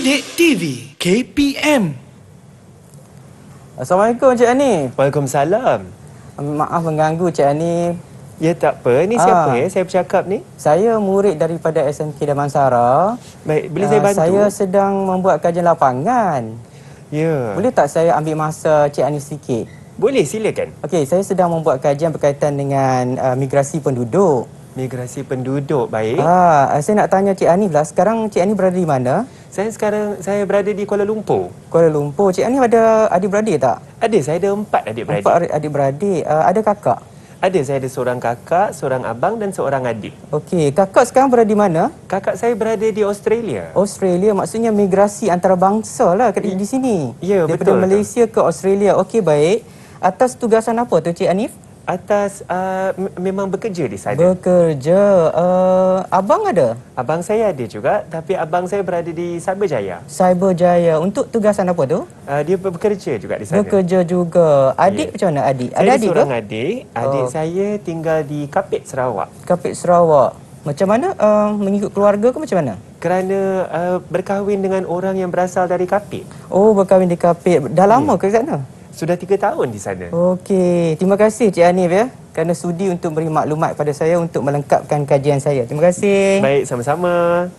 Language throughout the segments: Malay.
Didik TV KPM. Assalamualaikum Cik Ani. Waalaikumsalam. Maaf mengganggu Cik Ani. Ya tak apa. Ni siapa saya bercakap ni? Saya murid daripada SMK Damansara. Baik, boleh saya bantu? Saya sedang membuat kajian lapangan. Ya. Boleh tak saya ambil masa Cik Ani sedikit? Boleh, silakan. Okey, saya sedang membuat kajian berkaitan dengan migrasi penduduk. Migrasi penduduk, baik. Saya nak tanya Cik Ani lah, sekarang Cik Ani berada di mana? Saya berada di Kuala Lumpur. Kuala Lumpur. Cik Ani ada adik-beradik tak? Ada, saya ada 4 adik-beradik. 4 adik-beradik. Ada kakak? Ada, saya ada seorang kakak, seorang abang dan seorang adik. Okey, kakak sekarang berada di mana? Kakak saya berada di Australia. Australia, maksudnya migrasi antarabangsa lah di sini. Ya, daripada betul. Malaysia ke Australia. Okey, baik. Atas tugasan apa tu Cik Hanif? Atas memang bekerja di sana. Bekerja. Abang ada? Abang saya ada juga, tapi abang saya berada di Cyberjaya. Cyberjaya. Untuk tugasan apa tu? Dia bekerja juga di sana. Bekerja juga. Adik macam mana adik? Saya Ada ada adik seorang ke? adik. Adik saya tinggal di Kapit, Sarawak. Kapit Sarawak. Macam mana? Mengikut keluarga ke macam mana? Kerana berkahwin dengan orang yang berasal dari Kapit. Oh, berkahwin di Kapit. Dah lama ke sana? Sudah 3 tahun di sana. Okey, terima kasih Cik Hanif ya kerana sudi untuk beri maklumat pada saya untuk melengkapkan kajian saya. Terima kasih. Baik, sama-sama.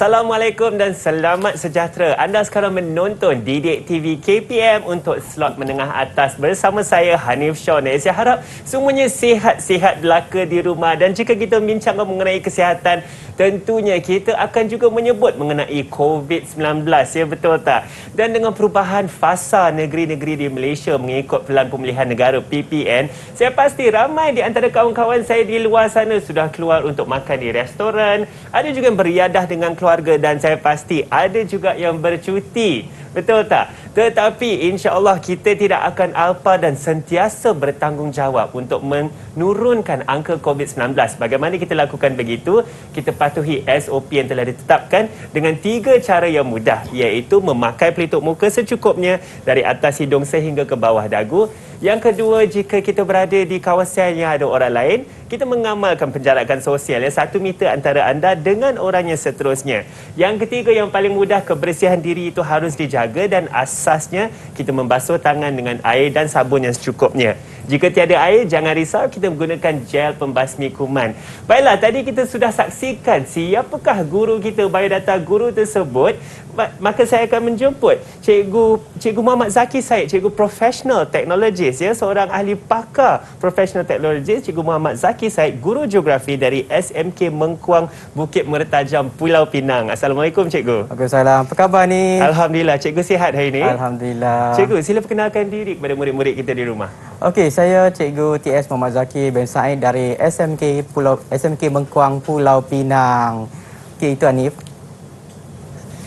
Assalamualaikum dan selamat sejahtera. Anda sekarang menonton Didik TV KPM untuk slot menengah atas bersama saya Hanif Shawn. Saya harap semuanya sihat-sihat belaka di rumah, dan jika kita membincangkan mengenai kesihatan, tentunya kita akan juga menyebut mengenai COVID-19, ya betul tak? Dan dengan perubahan fasa negeri-negeri di Malaysia mengikut Pelan Pemulihan Negara PPN, saya pasti ramai di antara kawan-kawan saya di luar sana sudah keluar untuk makan di restoran, ada juga yang beriadah dengan keluarga, dan saya pasti ada juga yang bercuti. Betul tak? Tetapi insya-Allah kita tidak akan alpa dan sentiasa bertanggungjawab untuk menurunkan angka COVID-19. Bagaimana kita lakukan begitu? Kita patuhi SOP yang telah ditetapkan dengan 3 cara yang mudah, iaitu memakai pelitup muka secukupnya dari atas hidung sehingga ke bawah dagu. Yang kedua, jika kita berada di kawasan yang ada orang lain, kita mengamalkan penjarakan sosial 1 meter antara anda dengan orang yang seterusnya. Yang ketiga, yang paling mudah, kebersihan diri itu harus dijaga, dan asasnya kita membasuh tangan dengan air dan sabun yang secukupnya. Jika tiada air, jangan risau, kita menggunakan gel pembasmi kuman. Baiklah, tadi kita sudah saksikan siapakah guru kita, biodata guru tersebut. Maka saya akan menjemput Cikgu Muhammad Zaki Said, Cikgu Professional Technologist, ya, seorang ahli pakar Professional Technologist, Cikgu Muhammad Zaki Said, Guru Geografi dari SMK Mengkuang, Bukit Mertajam, Pulau Pinang. Assalamualaikum Cikgu. Waalaikumsalam. Apa khabar ni? Alhamdulillah. Cikgu sihat hari ini? Alhamdulillah. Cikgu, sila perkenalkan diri kepada murid-murid kita di rumah. Okey, saya Cikgu TS Muhammad Zaki bin Said dari SMK Mengkuang, Pulau Pinang. Okey, itu Hanif.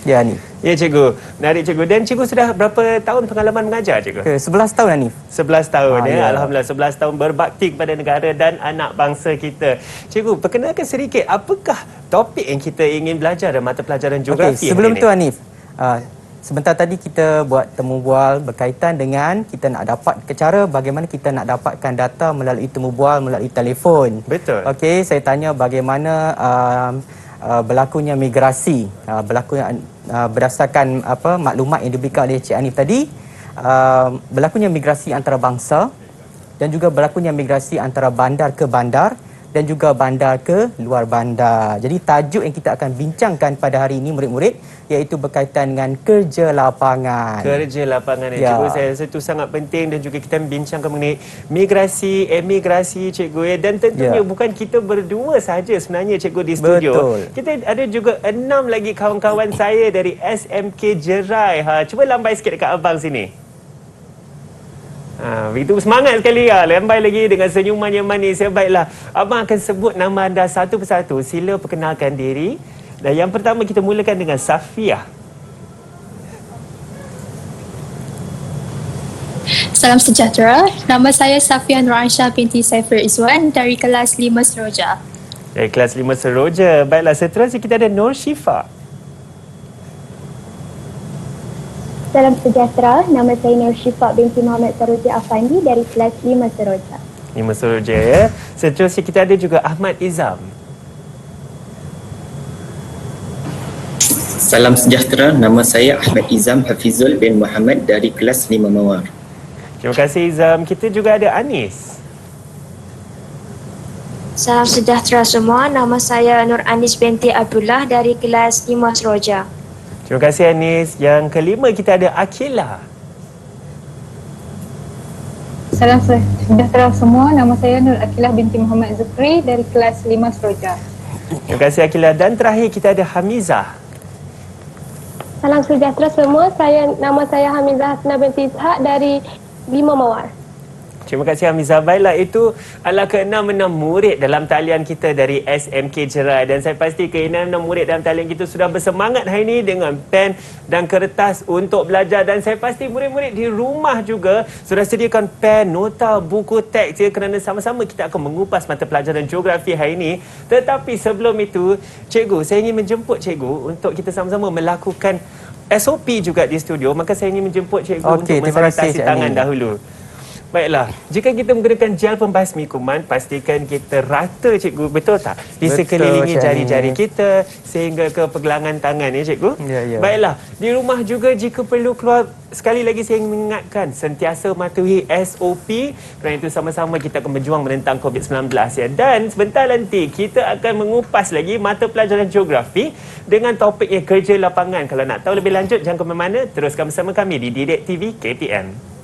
Ya, Hanif. Ya Cikgu, menarik Cikgu. Dan Cikgu sudah berapa tahun pengalaman mengajar Cikgu? 11 tahun Hanif. 11 tahun ya. Alhamdulillah, 11 tahun berbakti kepada negara dan anak bangsa kita. Cikgu, perkenalkan sedikit apakah topik yang kita ingin belajar dalam mata pelajaran geografi? Okey, sebelum hari tu ini? Hanif, sebentar tadi kita buat temu bual berkaitan dengan kita nak dapat cara bagaimana kita nak dapatkan data melalui temu bual melalui telefon. Betul. Okey, saya tanya bagaimana berlakunya migrasi, berdasarkan maklumat yang diberikan oleh Cik Hanif tadi, berlakunya migrasi antarabangsa dan juga berlakunya migrasi antara bandar ke bandar dan juga bandar ke luar bandar. Jadi tajuk yang kita akan bincangkan pada hari ini murid-murid iaitu berkaitan dengan kerja lapangan. Kerja lapangan, Ya. Cikgu. Saya rasa itu sangat penting, dan juga kita membincangkan mengenai migrasi, emigrasi Cikgu, ya. Dan tentunya bukan kita berdua sahaja sebenarnya Cikgu di studio. Betul. Kita ada juga 6 lagi kawan-kawan saya dari SMK Jerai. Cuba lambai sikit dekat abang sini. Begitu semangat sekali lambai lagi dengan senyuman yang manis. Baiklah, abang akan sebut nama anda satu persatu. Sila perkenalkan diri Dan yang pertama kita mulakan dengan Safia. Salam sejahtera. Nama saya Safia Nur Aisyah binti Saiful Izwan dari kelas 5 Seroja. Dari kelas 5 Seroja. Baiklah, seterusnya kita ada Nur Syifa. Salam sejahtera, nama saya Nur Syifa binti Muhammad Saroja Afandi dari kelas 5 Seroja. 5 Seroja ya. Seterusnya kita ada juga Ahmad Izam. Salam sejahtera, nama saya Ahmad Izam Hafizul bin Muhammad dari kelas 5 Mawar. Terima kasih Izam. Kita juga ada Anis. Salam sejahtera semua, nama saya Nur Anis binti Abdullah dari kelas 5 Seroja. Terima kasih Anis. Yang kelima kita ada Akila. Salam sejahtera semua, nama saya Nur Akilah binti Muhammad Zukri dari kelas 5 Seroja. Terima kasih Akila. Dan terakhir kita ada Hamizah. Salam sejahtera semua, nama saya Hamizah Hasna binti Ishak dari 5 Mawar. Terima kasih Hamizah. Baiklah, itu adalah ke-6 murid dalam talian kita dari SMK Jerai. Dan saya pasti ke-6 murid dalam talian kita sudah bersemangat hari ini dengan pen dan kertas untuk belajar. Dan saya pasti murid-murid di rumah juga sudah sediakan pen, nota, buku teks ya, kerana sama-sama kita akan mengupas mata pelajaran geografi hari ini. Tetapi sebelum itu, cikgu, saya ingin menjemput cikgu untuk kita sama-sama melakukan SOP juga di studio. Maka saya ingin menjemput cikgu untuk mensanitasi tangan dahulu. Baiklah, jika kita menggunakan gel pembasmi kuman, pastikan kita rata cikgu, betul tak? Di sekelilingi jari-jari kita sehingga ke pergelangan tangan ya cikgu. Ya. Baiklah, di rumah juga jika perlu keluar, sekali lagi saya ingin mengingatkan, sentiasa mematuhi SOP. Kerana itu sama-sama kita akan berjuang menentang COVID-19 ya. Dan sebentar nanti kita akan mengupas lagi mata pelajaran geografi dengan topiknya kerja lapangan. Kalau nak tahu lebih lanjut, jangan ke mana-mana, teruskan bersama kami di Didik TV KPM.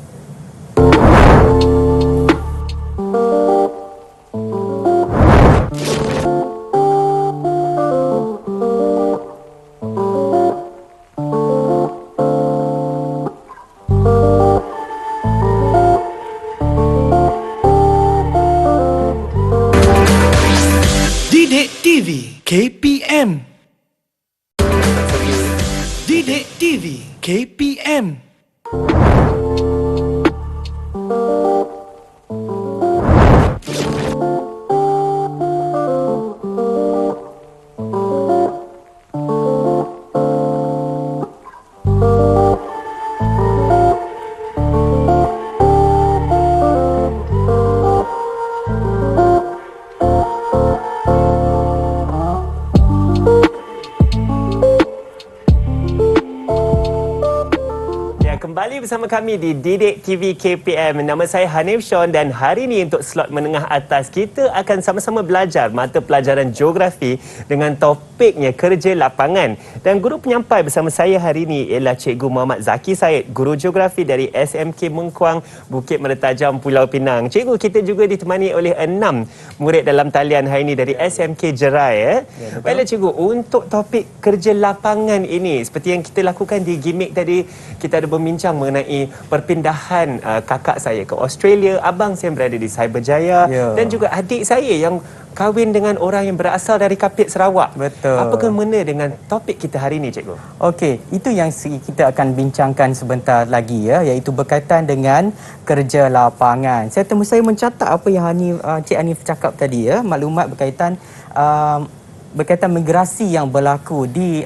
Didik TV KPM. Didik TV KPM. Kembali bersama kami di Didik TV KPM. Nama saya Hanif Sean dan hari ini untuk slot menengah atas kita akan sama-sama belajar mata pelajaran geografi dengan topiknya kerja lapangan. Dan guru penyampai bersama saya hari ini ialah Cikgu Muhammad Zaki Said, guru geografi dari SMK Mengkuang, Bukit Mertajam, Pulau Pinang. Cikgu, kita juga ditemani oleh 6 murid dalam talian hari ini dari SMK Jerai ya. Baiklah cikgu, untuk topik kerja lapangan ini seperti yang kita lakukan di gimmick tadi, kita ada berbincang mengenai perpindahan kakak saya ke Australia, abang saya berada di Cyberjaya dan juga adik saya yang kahwin dengan orang yang berasal dari Kapit, Sarawak. Betul. Apa kena dengan topik kita hari ini cikgu? Okey, itu yang kita akan bincangkan sebentar lagi ya, iaitu berkaitan dengan kerja lapangan. Saya mencatat apa yang Cik Hanif cakap tadi ya, maklumat berkaitan migrasi yang berlaku di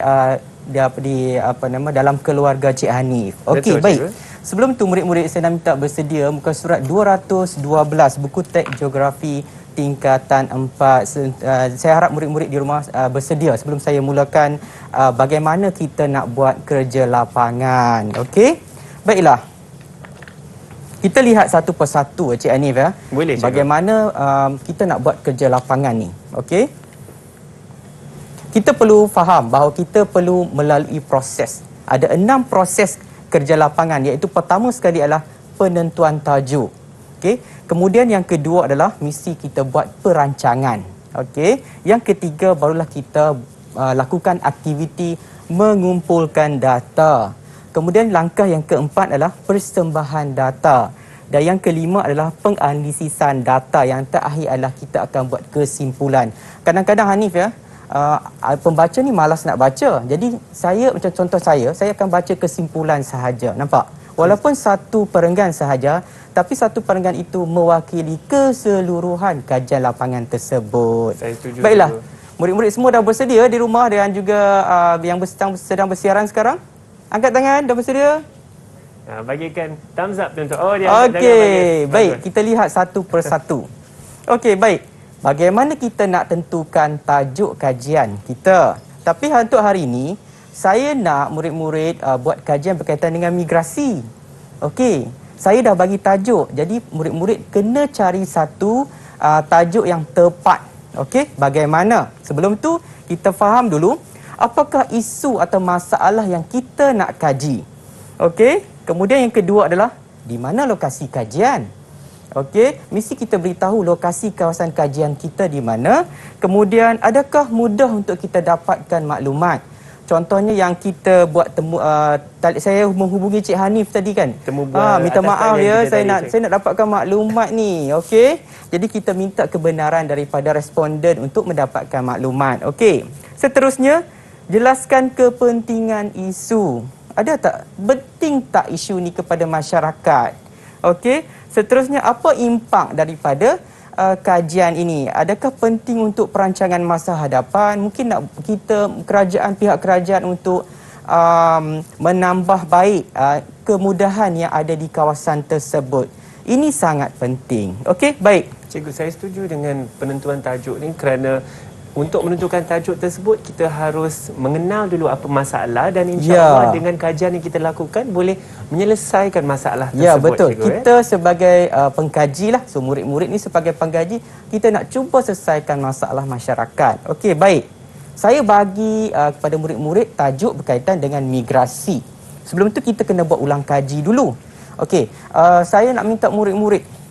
dalam keluarga Cik Hanif. Okey, baik. Sebelum tu murid-murid saya nak minta bersedia muka surat 212 buku teks geografi tingkatan 4. Saya harap murid-murid di rumah bersedia sebelum saya mulakan bagaimana kita nak buat kerja lapangan. Okey? Baiklah. Kita lihat satu persatu Cik Hanif ya. Boleh, cikgu. Bagaimana kita nak buat kerja lapangan ni. Okey? Kita perlu faham bahawa kita perlu melalui proses. Ada 6 proses kerja lapangan, iaitu pertama sekali adalah penentuan tajuk. Okey. Kemudian yang kedua adalah misi kita buat perancangan. Okey. Yang ketiga barulah kita lakukan aktiviti mengumpulkan data. Kemudian langkah yang keempat adalah persembahan data. Dan yang kelima adalah penganalisisan data. Yang terakhir adalah kita akan buat kesimpulan. Kadang-kadang Hanif ya, pembaca ni malas nak baca. Jadi saya, macam contoh saya akan baca kesimpulan sahaja. Nampak? Walaupun satu perenggan sahaja, tapi satu perenggan itu mewakili keseluruhan kajian lapangan tersebut. Saya setuju. Baiklah. Murid-murid semua dah bersedia di rumah dan juga yang sedang bersiaran sekarang? Angkat tangan, dah bersedia? Bagikan thumbs up untuk. Oh, dia angkat tangan, Okey, bagus. baik. Kita lihat satu persatu. Okey, baik. Bagaimana kita nak tentukan tajuk kajian kita? Tapi untuk hari ini, saya nak murid-murid buat kajian berkaitan dengan migrasi. Okey, saya dah bagi tajuk. Jadi murid-murid kena cari satu tajuk yang tepat. Okey, bagaimana? Sebelum tu, kita faham dulu apakah isu atau masalah yang kita nak kaji. Okey, kemudian yang kedua adalah di mana lokasi kajian. Okey, mesti kita beritahu lokasi kawasan kajian kita di mana. Kemudian adakah mudah untuk kita dapatkan maklumat? Contohnya yang kita buat saya menghubungi Cik Hanif tadi kan. Minta maaf ya, saya nak dapatkan maklumat ni. Okey. Jadi kita minta kebenaran daripada responden untuk mendapatkan maklumat. Okey. Seterusnya, jelaskan kepentingan isu. Ada tak? Penting tak isu ni kepada masyarakat? Okey. Seterusnya, apa impak daripada kajian ini? Adakah penting untuk perancangan masa hadapan? Mungkin nak pihak kerajaan untuk menambah baik kemudahan yang ada di kawasan tersebut. Ini sangat penting. Okey, baik. Cikgu, saya setuju dengan penentuan tajuk ni kerana untuk menentukan tajuk tersebut, kita harus mengenal dulu apa masalah dan insya-Allah dengan kajian yang kita lakukan boleh menyelesaikan masalah tersebut. Ya, betul. Cikgu, kita sebagai pengkaji lah, so murid-murid ni sebagai pengkaji, kita nak cuba selesaikan masalah masyarakat. Okey, baik. Saya bagi kepada murid-murid tajuk berkaitan dengan migrasi. Sebelum tu kita kena buat ulang kaji dulu. Okey, saya nak minta murid-murid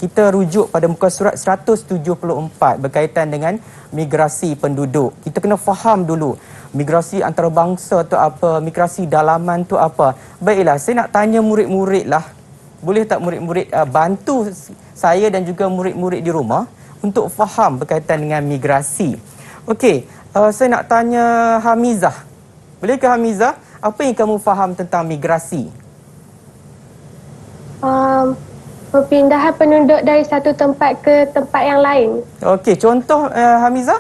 kita rujuk pada muka surat 174 berkaitan dengan migrasi penduduk. Kita kena faham dulu migrasi antarabangsa tu apa, migrasi dalaman tu apa. Baiklah, saya nak tanya murid-murid lah. Boleh tak murid-murid bantu saya dan juga murid-murid di rumah untuk faham berkaitan dengan migrasi. Okey, saya nak tanya Hamizah. Bolehkah Hamizah, apa yang kamu faham tentang migrasi? Perpindahan penduduk dari satu tempat ke tempat yang lain. Okey, contoh Hamizah?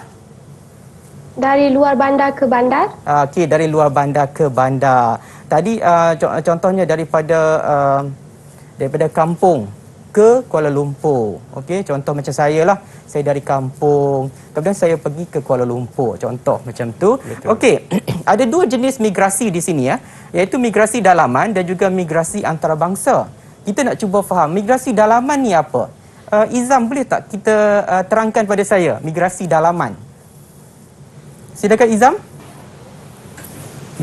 Dari luar bandar ke bandar. Okey, dari luar bandar ke bandar. Tadi contohnya daripada kampung ke Kuala Lumpur. Okey, contoh macam saya lah. Saya dari kampung, kemudian saya pergi ke Kuala Lumpur. Contoh macam tu. Okey, ada dua jenis migrasi di sini ya, iaitu migrasi dalaman dan juga migrasi antarabangsa. Kita nak cuba faham migrasi dalaman ni apa? Izam, boleh tak kita terangkan pada saya migrasi dalaman? Silakan Izam.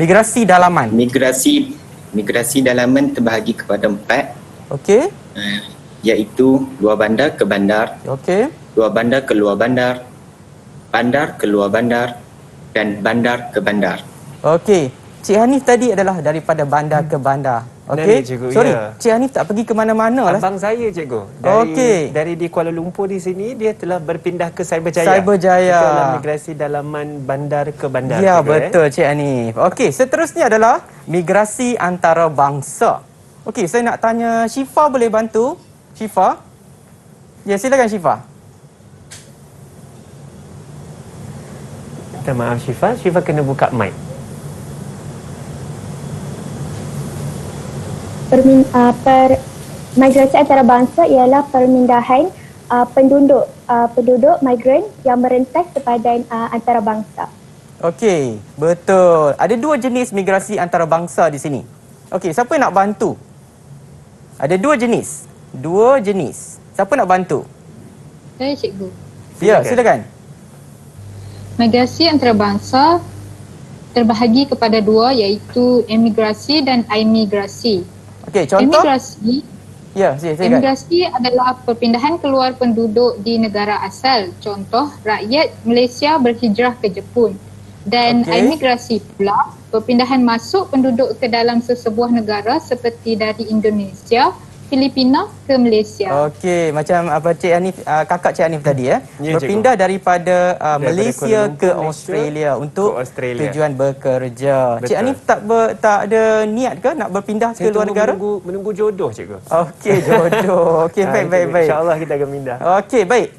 Migrasi dalaman. Migrasi dalaman terbahagi kepada 4. Okey. Iaitu luar bandar ke bandar. Okey. Luar bandar ke luar bandar. Bandar ke luar bandar dan bandar ke bandar. Okey. Cik Hanif tadi adalah daripada bandar ke bandar. Okey. Sorry, Cik Hanif tak pergi ke mana-mana lah. Abang saya, cikgu. Dari di Kuala Lumpur di sini, dia telah berpindah ke Cyberjaya. Cyberjaya. Itu adalah migrasi dalaman bandar ke bandar. Ya, betul Cik Hanif. Okey, seterusnya adalah migrasi antarabangsa. Okey, saya nak tanya Syifa, boleh bantu? Syifa? Ya, silakan Syifa. Minta maaf Syifa, Syifa kena buka mic. Migrasi antarabangsa ialah permindahan penduduk migran yang merentas sepadan antarabangsa. Okey, betul. Ada dua jenis migrasi antarabangsa di sini. Okey, siapa nak bantu? Ada dua jenis. Siapa nak bantu? Saya cikgu. Ya, silakan. Migrasi antarabangsa terbahagi kepada dua, iaitu emigrasi dan imigrasi. Okey, contoh? Silakan. Emigrasi adalah perpindahan keluar penduduk di negara asal. Contoh, rakyat Malaysia berhijrah ke Jepun. Dan imigrasi pula perpindahan masuk penduduk ke dalam sesebuah negara seperti dari Indonesia, Filipina ke Malaysia. Okey, macam apa Cik Hanif, kakak Cik Hanif tadi Ya, berpindah daripada Malaysia Kuala Lumpur, ke Malaysia Australia untuk ke Australia. tujuan bekerja. Betul. Cik Hanif tak ada niat ke nak berpindah ke luar negara? Menunggu jodoh, cikgu. Okey, jodoh. Okey, baik. InsyaAllah kita akan pindah. Okey, baik.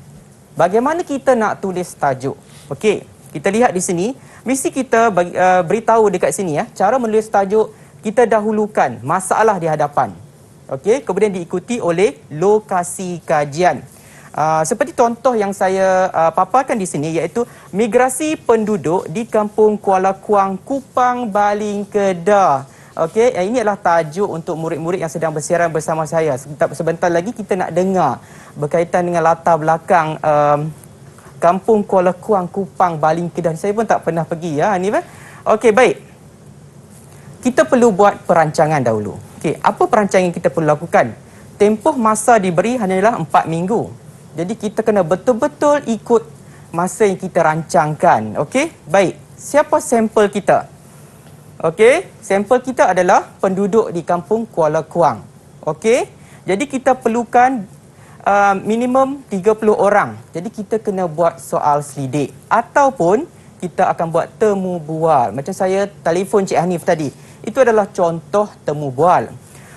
Bagaimana kita nak tulis tajuk? Okey, kita lihat di sini. Mesti kita beritahu dekat sini cara menulis tajuk. Kita dahulukan masalah di hadapan. Okey, kemudian diikuti oleh lokasi kajian. Seperti contoh yang saya paparkan di sini iaitu migrasi penduduk di Kampung Kuala Kuang, Kupang, Baling, Kedah. Okey, ini adalah tajuk untuk murid-murid yang sedang bersiaran bersama saya. Sebentar lagi kita nak dengar berkaitan dengan latar belakang Kampung Kuala Kuang, Kupang, Baling, Kedah. Saya pun tak pernah pergi Hanif. Okey, baik. Kita perlu buat perancangan dahulu. Okey, apa perancangan yang kita perlu lakukan? Tempoh masa diberi hanyalah 4 minggu. Jadi kita kena betul-betul ikut masa yang kita rancangkan. Okey, baik. Siapa sampel kita? Okey, sampel kita adalah penduduk di Kampung Kuala Kuang. Okey, jadi kita perlukan minimum 30 orang. Jadi kita kena buat soal selidik ataupun kita akan buat temu bual. Macam saya telefon Cik Hanif tadi. Itu adalah contoh temu bual.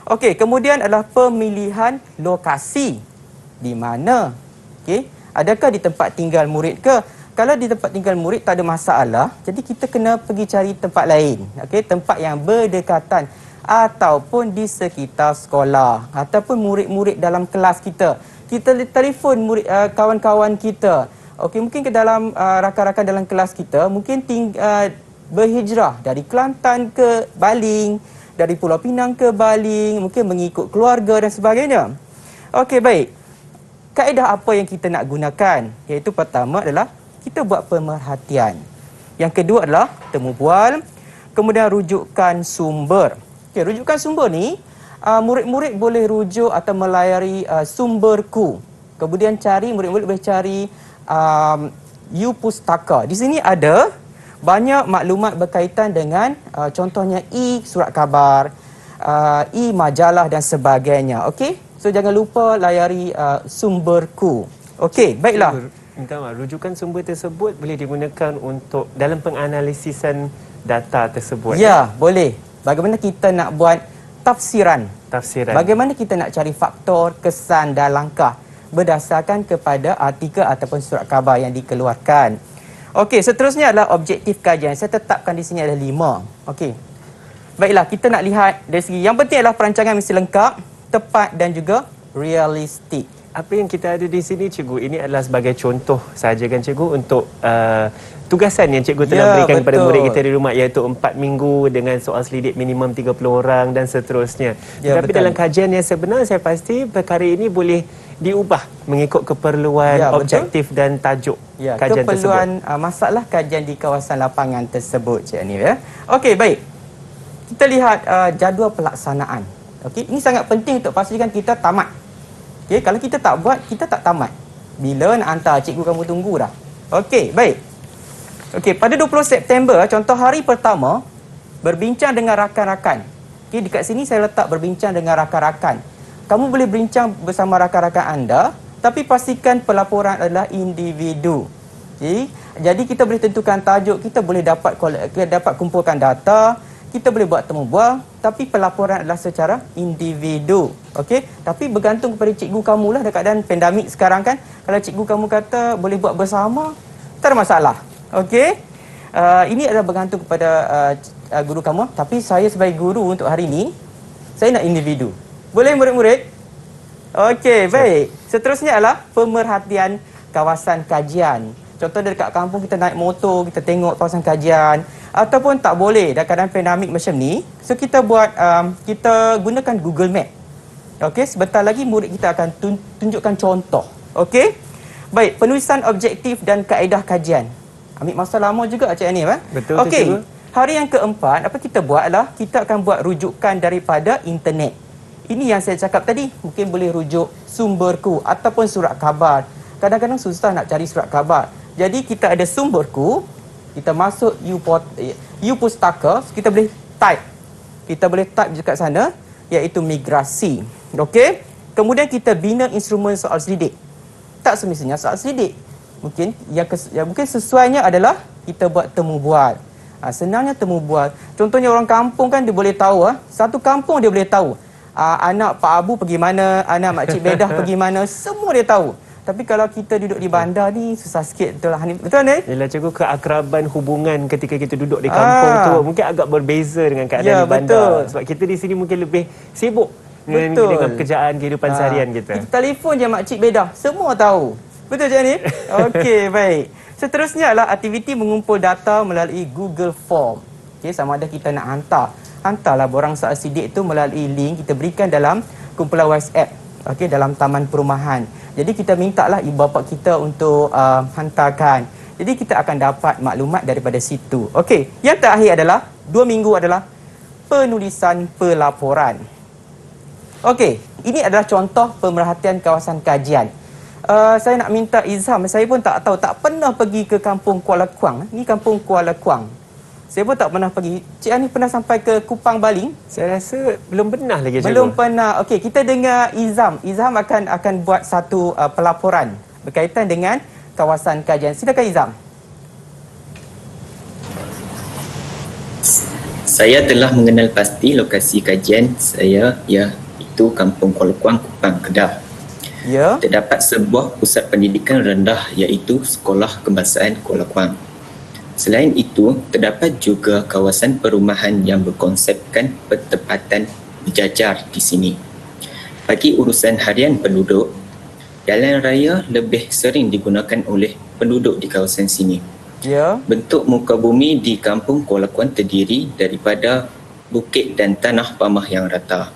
Okey, kemudian adalah pemilihan lokasi. Di mana? Okey, adakah di tempat tinggal murid ke? Kalau di tempat tinggal murid tak ada masalah, jadi kita kena pergi cari tempat lain. Okey, tempat yang berdekatan ataupun di sekitar sekolah ataupun murid-murid dalam kelas kita. Kita telefon murid kawan-kawan kita. Okey, mungkin ke dalam rakan-rakan dalam kelas kita mungkin berhijrah dari Kelantan ke Baling, dari Pulau Pinang ke Baling, mungkin mengikut keluarga dan sebagainya. Okey, baik. Kaedah apa yang kita nak gunakan? Iaitu pertama adalah kita buat pemerhatian. Yang kedua adalah temu bual, kemudian rujukan sumber. Okey, rujukan sumber ni murid-murid boleh rujuk atau melayari sumberku. Kemudian murid-murid boleh cari U-Pustaka. Di sini ada banyak maklumat berkaitan dengan contohnya surat khabar, majalah dan sebagainya. Okey? So jangan lupa layari sumberku. Okey, baiklah. Minta maaf, rujukan sumber tersebut boleh digunakan untuk dalam penganalisisan data tersebut. Ya, boleh. Bagaimana kita nak buat tafsiran? Bagaimana kita nak cari faktor, kesan dan langkah berdasarkan kepada artikel ataupun surat khabar yang dikeluarkan. Okey, seterusnya adalah objektif kajian. Saya tetapkan di sini ada 5. Okey. Baiklah, kita nak lihat dari segi yang penting adalah perancangan mesti lengkap, tepat dan juga realistik. Apa yang kita ada di sini, cikgu, ini adalah sebagai contoh saja kan, cikgu, untuk tugasan yang cikgu telah berikan kepada murid kita di rumah, iaitu 4 minggu dengan soal selidik minimum 30 orang dan seterusnya. Tetapi dalam kajian yang sebenar, saya pasti perkara ini boleh diubah mengikut keperluan objektif dan tajuk kajian keperluan tersebut. Masalah kajian di kawasan lapangan tersebut, Cik Hanif. Okey, baik. Kita lihat jadual pelaksanaan. Okey, ini sangat penting untuk pastikan kita tamat. Okey, kalau kita tak buat, kita tak tamat. Bila nak hantar, cikgu kamu tunggu dah. Okey, baik. Okey, pada 20 September, contoh hari pertama, berbincang dengan rakan-rakan. Okey, dekat sini saya letak berbincang dengan rakan-rakan. Kamu boleh berbincang bersama rakan-rakan anda, tapi pastikan pelaporan adalah individu. Okay? Jadi kita boleh tentukan tajuk, kita boleh dapat kumpulkan data, kita boleh buat temu bual, tapi pelaporan adalah secara individu. Okey? Tapi bergantung kepada cikgu kamu lah, dekat keadaan pandemik sekarang kan. Kalau cikgu kamu kata boleh buat bersama, tak ada masalah. Okey? Ini adalah bergantung kepada guru kamu, tapi saya sebagai guru untuk hari ini, saya nak individu. Boleh murid-murid? Okey, baik. Seterusnya adalah pemerhatian kawasan kajian. Contoh dekat kampung kita naik motor, kita tengok kawasan kajian. Ataupun tak boleh dalam keadaan pandemik macam ni. So kita buat, kita gunakan Google Map. Okey, sebentar lagi murid kita akan tunjukkan contoh. Okey? Baik, penulisan objektif dan kaedah kajian. Ambil masa lama juga Cik Hanif. Betul. Okey, hari yang keempat, apa kita buat adalah kita akan buat rujukan daripada internet. Ini yang saya cakap tadi, mungkin boleh rujuk sumberku ataupun surat khabar. Kadang-kadang susah nak cari surat khabar. Jadi kita ada sumberku, kita masuk U-Pustaka, kita boleh type. Kita boleh type dekat sana. iaitu migrasi. Okey? Kemudian kita bina instrumen soal selidik. Tak semestinya soal selidik. Mungkin mungkin sesuainya adalah kita buat temu bual. Senangnya temu bual. Contohnya orang kampung kan dia boleh tahu, satu kampung dia boleh tahu. Anak Pak Abu pergi mana, anak Makcik Bedah pergi mana, semua dia tahu. Tapi kalau kita duduk di bandar ni susah sikit, betul lah Hanif. Betul ni? Yelah cikgu, keakraban hubungan ketika kita duduk di kampung tu mungkin agak berbeza dengan keadaan di bandar. Betul. Sebab kita di sini mungkin lebih sibuk dengan pekerjaan kehidupan seharian kita. Kita telefon je Makcik Bedah, semua tahu. Betul Cik Hanif? Okey, baik. Seterusnya adalah aktiviti mengumpul data melalui Google Form. Okey, sama ada kita nak hantarlah borang soal sidik itu melalui link kita berikan dalam kumpulan WhatsApp. Okey, dalam taman perumahan. Jadi kita mintalah ibu bapa kita untuk hantarkan. Jadi kita akan dapat maklumat daripada situ. Okey, yang terakhir adalah 2 minggu adalah penulisan pelaporan. Okey, ini adalah contoh pemerhatian kawasan kajian. Saya nak minta Izham, saya pun tak tahu, tak pernah pergi ke kampung Kuala Kuang. Ni kampung Kuala Kuang. Saya pun tak pernah pergi. Cik Ani pernah sampai ke Kupang Baling? Saya rasa belum pernah lagi cikgu. Belum pernah. Okey, kita dengar Izham. Izham akan buat satu pelaporan berkaitan dengan kawasan kajian. Silakan Izham. Saya telah mengenal pasti lokasi kajian saya, iaitu Kampung Kuala Kuang, Kupang, Kedah. Ya. Terdapat sebuah pusat pendidikan rendah iaitu Sekolah Kebangsaan Kuala Kuang. Selain itu, terdapat juga kawasan perumahan yang berkonsepkan pertempatan berjajar di sini. Bagi urusan harian penduduk, jalan raya lebih sering digunakan oleh penduduk di kawasan sini. Ya. Bentuk muka bumi di Kampung Kuala Kuang terdiri daripada bukit dan tanah pamah yang rata.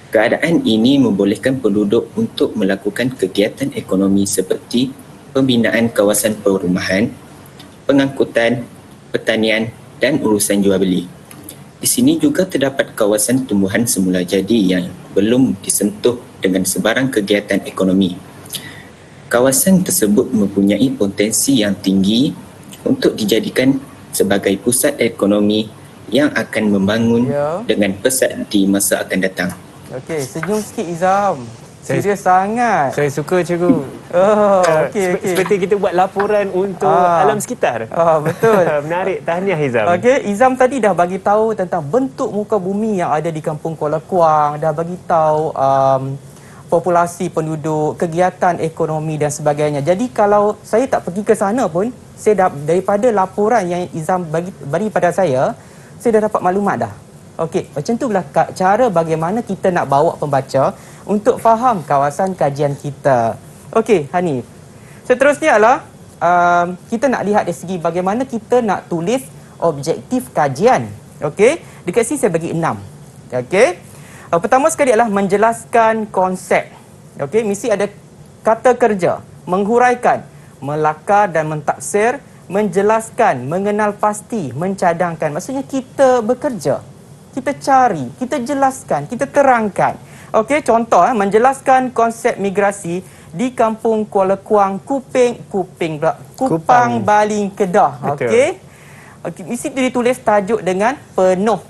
Keadaan ini membolehkan penduduk untuk melakukan kegiatan ekonomi seperti pembinaan kawasan perumahan, pengangkutan, pertanian dan urusan jual beli. Di sini juga terdapat kawasan tumbuhan semula jadi yang belum disentuh dengan sebarang kegiatan ekonomi. Kawasan tersebut mempunyai potensi yang tinggi untuk dijadikan sebagai pusat ekonomi yang akan membangun dengan pesat di masa akan datang. Okey, senyum sikit Izham. Serius sangat. Saya suka cikgu. Okey. Seperti kita buat laporan untuk alam sekitar. Betul. Menarik. Tahniah Izham. Okey, Izham tadi dah bagi tahu tentang bentuk muka bumi yang ada di Kampung Kuala Kuang, dah bagi tahu populasi penduduk, kegiatan ekonomi dan sebagainya. Jadi kalau saya tak pergi ke sana pun, saya dah, daripada laporan yang Izham bagi pada saya dah dapat maklumat dah. Okey, macam itulah cara bagaimana kita nak bawa pembaca untuk faham kawasan kajian kita. Okey, Hanif. Seterusnya adalah kita nak lihat dari segi bagaimana kita nak tulis objektif kajian. Okey, dekat sini saya bagi 6. Okey. Pertama sekali adalah menjelaskan konsep. Okey, mesti ada kata kerja, menghuraikan, melakar dan mentafsir, menjelaskan, mengenal pasti, mencadangkan. Maksudnya kita bekerja. Kita cari, kita jelaskan, kita terangkan. Okey, contoh menjelaskan konsep migrasi di Kampung Kuala Kuang, Kupang Baling, Kedah. Okey. Mesti ditulis tajuk dengan penuh.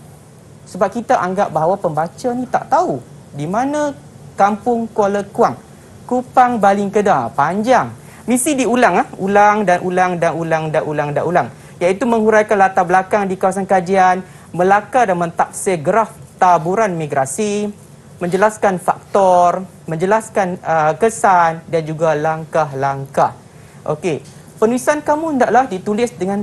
Sebab kita anggap bahawa pembaca ni tak tahu di mana Kampung Kuala Kuang, Kupang Baling, Kedah. Panjang. Mesti diulang, ulang dan ulang dan ulang dan ulang dan ulang. Iaitu menghuraikan latar belakang di kawasan kajian, melakar dan mentafsir graf taburan migrasi, menjelaskan faktor, menjelaskan kesan dan juga langkah-langkah. Okey, penulisan kamu hendaklah ditulis dengan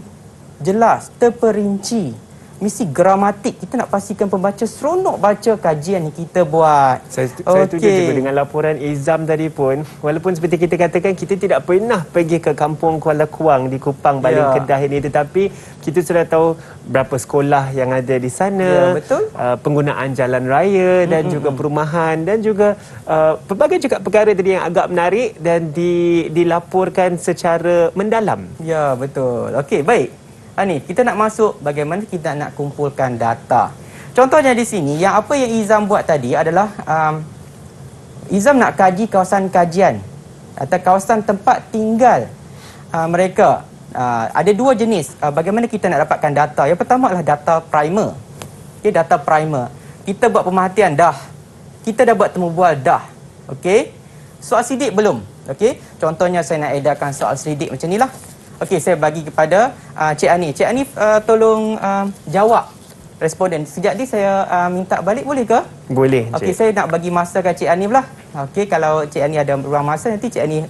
jelas, terperinci. Mesti gramatik. Kita nak pastikan pembaca seronok baca kajian yang kita buat. Saya setuju juga dengan laporan Izham tadi pun. Walaupun seperti kita katakan, kita tidak pernah pergi ke Kampung Kuala Kuang di Kupang Baling, Kedah ini. Tetapi kita sudah tahu berapa sekolah yang ada di sana. Betul. Penggunaan jalan raya dan juga perumahan. Dan juga pelbagai juga perkara tadi yang agak menarik dan dilaporkan secara mendalam. Ya, betul. Okey, baik. Hanif, kita nak masuk bagaimana kita nak kumpulkan data. Contohnya di sini, yang Izham buat tadi adalah Izham nak kaji kawasan kajian atau kawasan tempat tinggal mereka. Ada dua jenis bagaimana kita nak dapatkan data. Yang pertama adalah data primer. Okay, data primer. Kita buat pemerhatian dah. Kita dah buat temu bual dah. Okey. Soal sidik belum? Okey. Contohnya saya nak edarkan soal sidik macam inilah. Okey, saya bagi kepada Cik Ani. Cik Ani tolong jawab responden. Sekejap ni saya minta balik boleh ke? Boleh, Okey, Cik. saya nak bagi masa ke Cik Ani lah. Okey, kalau Cik Ani ada ruang masa nanti Cik Ani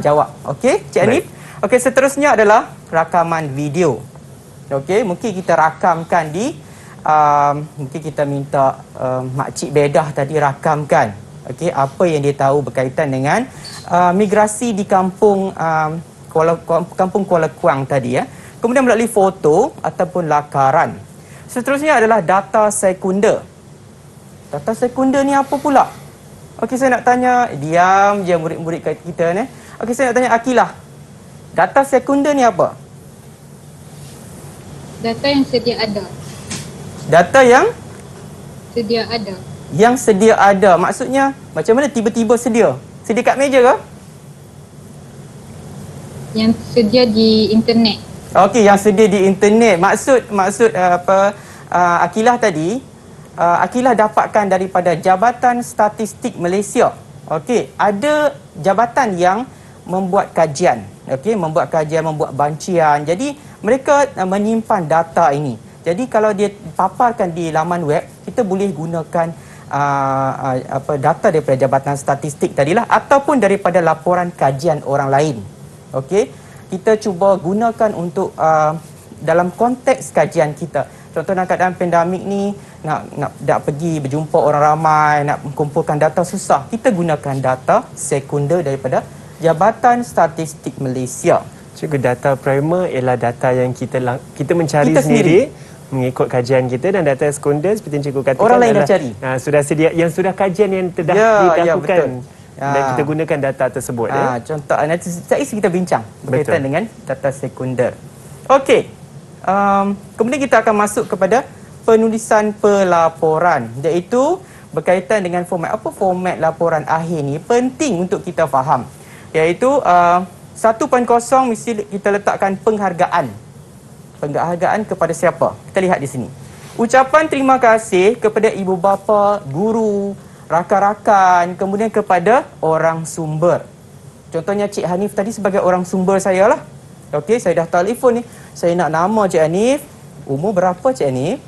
jawab. Okey, Cik Ani. Okey, seterusnya adalah rakaman video. Okey, mungkin kita rakamkan di mungkin kita minta Makcik Bedah tadi rakamkan. Okey, apa yang dia tahu berkaitan dengan migrasi di kampung Kampung Kuala Kuang tadi ya. Kemudian melalui foto ataupun lakaran. Seterusnya adalah data sekunder. Data sekunder ni apa pula? Okey, saya nak tanya, diam je murid-murid kita ni. Okey, saya nak tanya Akilah. Data sekunder ni apa? Data yang sedia ada. Data yang Sedia ada. yang sedia ada. Maksudnya macam mana tiba-tiba sedia? Sedia kat meja ke? Yang sedia di internet. Okey, yang sedia di internet. Maksud Akilah tadi, Akilah dapatkan daripada Jabatan Statistik Malaysia. Okey, ada jabatan yang membuat kajian. Okey, membuat kajian, membuat bancian. Jadi mereka menyimpan data ini. Jadi kalau dia paparkan di laman web, kita boleh gunakan data daripada Jabatan Statistik tadilah ataupun daripada laporan kajian orang lain. Okey, kita cuba gunakan untuk dalam konteks kajian kita. Contoh dalam keadaan pandemik ni nak pergi berjumpa orang ramai, nak kumpulkan data susah. Kita gunakan data sekunder daripada Jabatan Statistik Malaysia. Cikgu, data primer ialah data yang kita mencari Kita sendiri. mengikut kajian kita, dan data sekunder seperti yang cikgu katakan Orang lain dah adalah, cari. sudah sedia, yang sudah kajian yang telah dilakukan. Dan kita gunakan data tersebut. Contoh nanti kita bincang berkaitan Betul. dengan data sekunder. Okey. Kemudian kita akan masuk kepada penulisan pelaporan, iaitu berkaitan dengan format. Apa format laporan akhir ni penting untuk kita faham. Iaitu 1.0 mesti kita letakkan penghargaan. Penghargaan kepada siapa? Kita lihat di sini. Ucapan terima kasih kepada ibu bapa, guru, rakan-rakan, kemudian kepada orang sumber. Contohnya Cik Hanif tadi sebagai orang sumber saya lah. Okey, saya dah telefon ni. Saya nak nama Cik Hanif. Umur berapa Cik Hanif?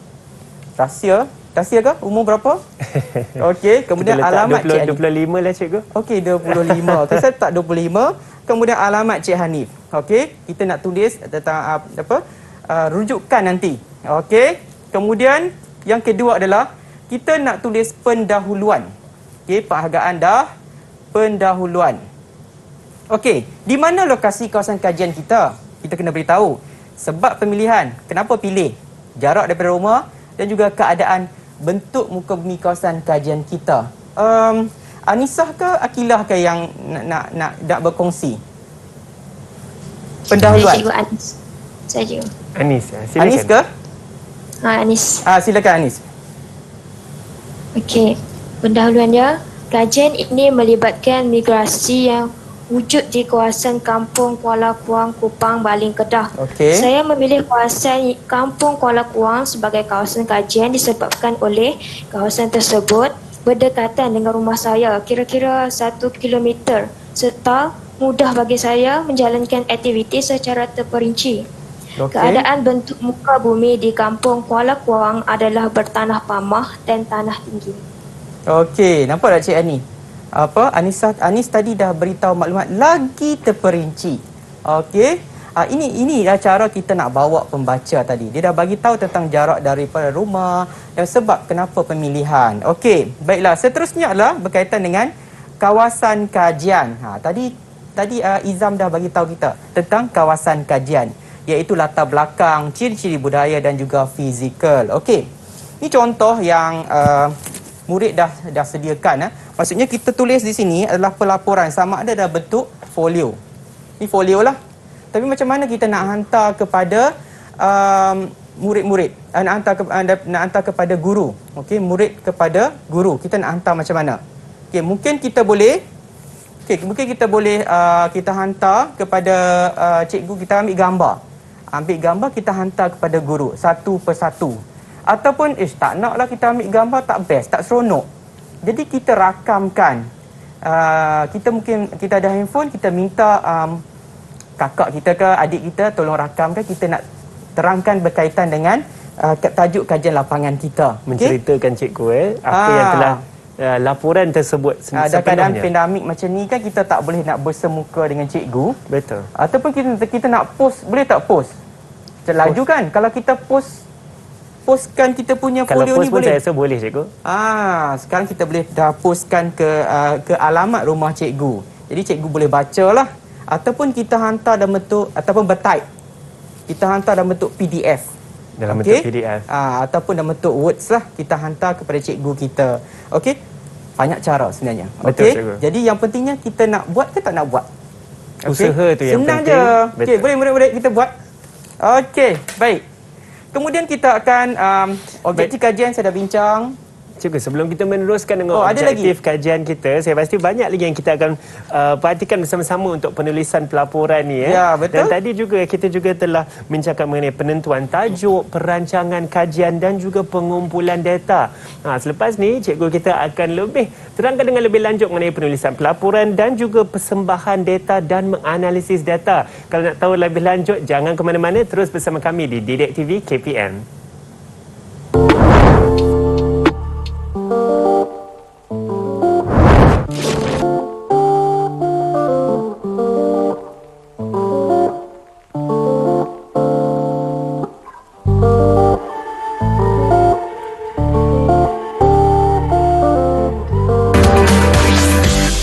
Rahsia. Rahsia ke? Umur berapa? Okey, kemudian alamat Cik Hanif. 25 lah cikgu. Okey, 25. Okey, saya letak 25. Kemudian alamat Cik Hanif. Okey, kita nak tulis tentang rujukan nanti. Okey. Kemudian yang kedua adalah kita nak tulis pendahuluan. Okey, penghargaan dah, pendahuluan. Okey, di mana lokasi kawasan kajian kita? Kita kena beritahu sebab pemilihan, kenapa pilih, jarak daripada rumah dan juga keadaan bentuk muka bumi kawasan kajian kita. Anisah ke Akilah ke yang nak berkongsi? Pendahuluan. Cikgu Anis. Saya cikgu. Anis, silakan. Anis ke? Anis. Silakan Anis. Okey. Pendahuluannya, kajian ini melibatkan migrasi yang wujud di kawasan Kampung Kuala Kuang, Kupang, Baling, Kedah. Okey. Saya memilih kawasan Kampung Kuala Kuang sebagai kawasan kajian disebabkan oleh kawasan tersebut berdekatan dengan rumah saya kira-kira 1 kilometer serta mudah bagi saya menjalankan aktiviti secara terperinci. Okey. Keadaan bentuk muka bumi di Kampung Kuala Kuang adalah bertanah pamah dan tanah tinggi. Okey, nampak tak Cik Ani? Anis tadi dah beritahu maklumat lagi terperinci. Okey. Ini cara kita nak bawa pembaca tadi. Dia dah bagi tahu tentang jarak daripada rumah dan sebab kenapa pemilihan. Okey, baiklah. Seterusnya adalah berkaitan dengan kawasan kajian. Tadi Izam dah bagi tahu kita tentang kawasan kajian, iaitu latar belakang, ciri-ciri budaya dan juga fizikal. Okey. Ini contoh yang murid dah sediakan. Maksudnya kita tulis di sini adalah pelaporan, sama ada dalam bentuk folio. Ini folio lah. Tapi macam mana kita nak hantar kepada murid-murid? Nak hantar kepada guru. Okey, murid kepada guru. Kita nak hantar macam mana? Okey, mungkin kita boleh kita hantar kepada cikgu, kita ambil gambar. Kita hantar kepada guru satu persatu. Ataupun tak naklah kita ambil gambar, tak best, tak seronok. Jadi kita rakamkan. Kita mungkin kita ada handphone, kita minta kakak kita ke adik kita tolong rakamkan, kita nak terangkan berkaitan dengan tajuk kajian lapangan kita. Menceritakan cikgu apa yang telah laporan tersebut sebelumnya. Dalam keadaan pandemik macam ni kan kita tak boleh nak bersemuka dengan cikgu. Betul. Ataupun kita nak post, boleh tak post? Laju kan? Kalau kita postkan kita punya folio ni boleh. Kalau post pun saya rasa boleh cikgu. Sekarang kita boleh dah postkan ke alamat rumah cikgu. Jadi cikgu boleh bacalah. Ataupun kita hantar dalam bentuk, ataupun bertype. Kita hantar dalam bentuk PDF. Dalam bentuk PDF. Ataupun dalam bentuk words lah. Kita hantar kepada cikgu kita. Okey? Banyak cara sebenarnya. Betul, cikgu. Jadi yang pentingnya kita nak buat ke tak nak buat? Usaha tu yang senang penting. Senang je. Okey, boleh murid-murid kita buat. Okey, baik. Kemudian kita akan objektif kajian saya dah bincang. Cikgu, sebelum kita meneruskan dengan objektif kajian kita, saya pasti banyak lagi yang kita akan perhatikan bersama-sama untuk penulisan pelaporan ni. Ya, betul. Dan tadi juga kita juga telah bincangkan mengenai penentuan tajuk, perancangan kajian dan juga pengumpulan data. Selepas ni, cikgu kita akan lebih terangkan dengan lebih lanjut mengenai penulisan pelaporan dan juga persembahan data dan menganalisis data. Kalau nak tahu lebih lanjut, jangan ke mana-mana, terus bersama kami di Didik TV KPM.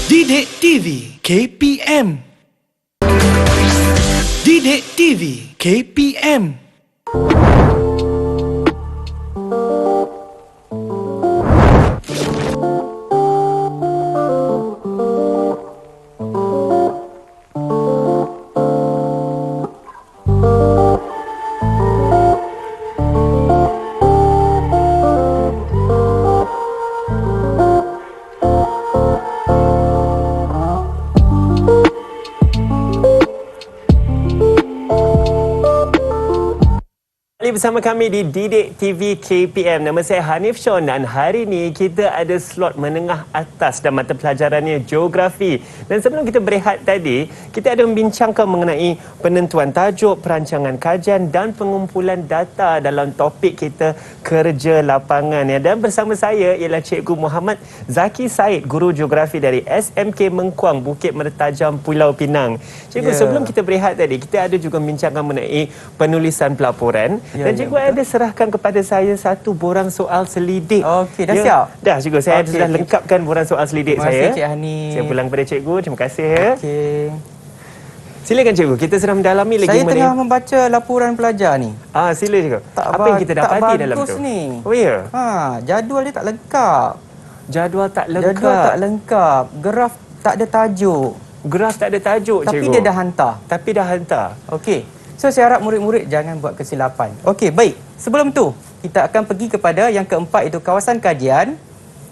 Didik TV KPM. Didik TV KPM. Bersama kami di Didik TV KPM. Nama saya Hanif Sean dan hari ini kita ada slot menengah atas dan mata pelajarannya geografi. Dan sebelum kita berehat tadi, kita ada membincangkan mengenai penentuan tajuk, perancangan kajian dan pengumpulan data dalam topik kita kerja lapangan. Dan bersama saya ialah Cikgu Muhammad Zaki Said, guru geografi dari SMK Mengkuang, Bukit Mertajam, Pulau Pinang. Cikgu, sebelum kita berehat tadi, kita ada juga membincangkan mengenai penulisan pelaporan. Dan cikgu ada serahkan kepada saya satu borang soal selidik. Okey, dah siap? Dah cikgu, saya sudah lengkapkan borang soal selidik saya. Terima kasih Cik Hani. Saya pulang kepada cikgu, terima kasih. Okey. Silakan cikgu, kita sedang mendalami lagi. Saya tengah membaca laporan pelajar ni. Sila cikgu. Apa yang kita dapati dalam tu? Ni. Oh ya? Jadual dia tak lengkap. Jadual tak lengkap. Graf tak ada tajuk. Graf tak ada tajuk, tapi cikgu. Tapi dia dah hantar. Okey. So saya harap murid-murid jangan buat kesilapan. Okey, baik. Sebelum tu, kita akan pergi kepada yang keempat, itu kawasan kajian.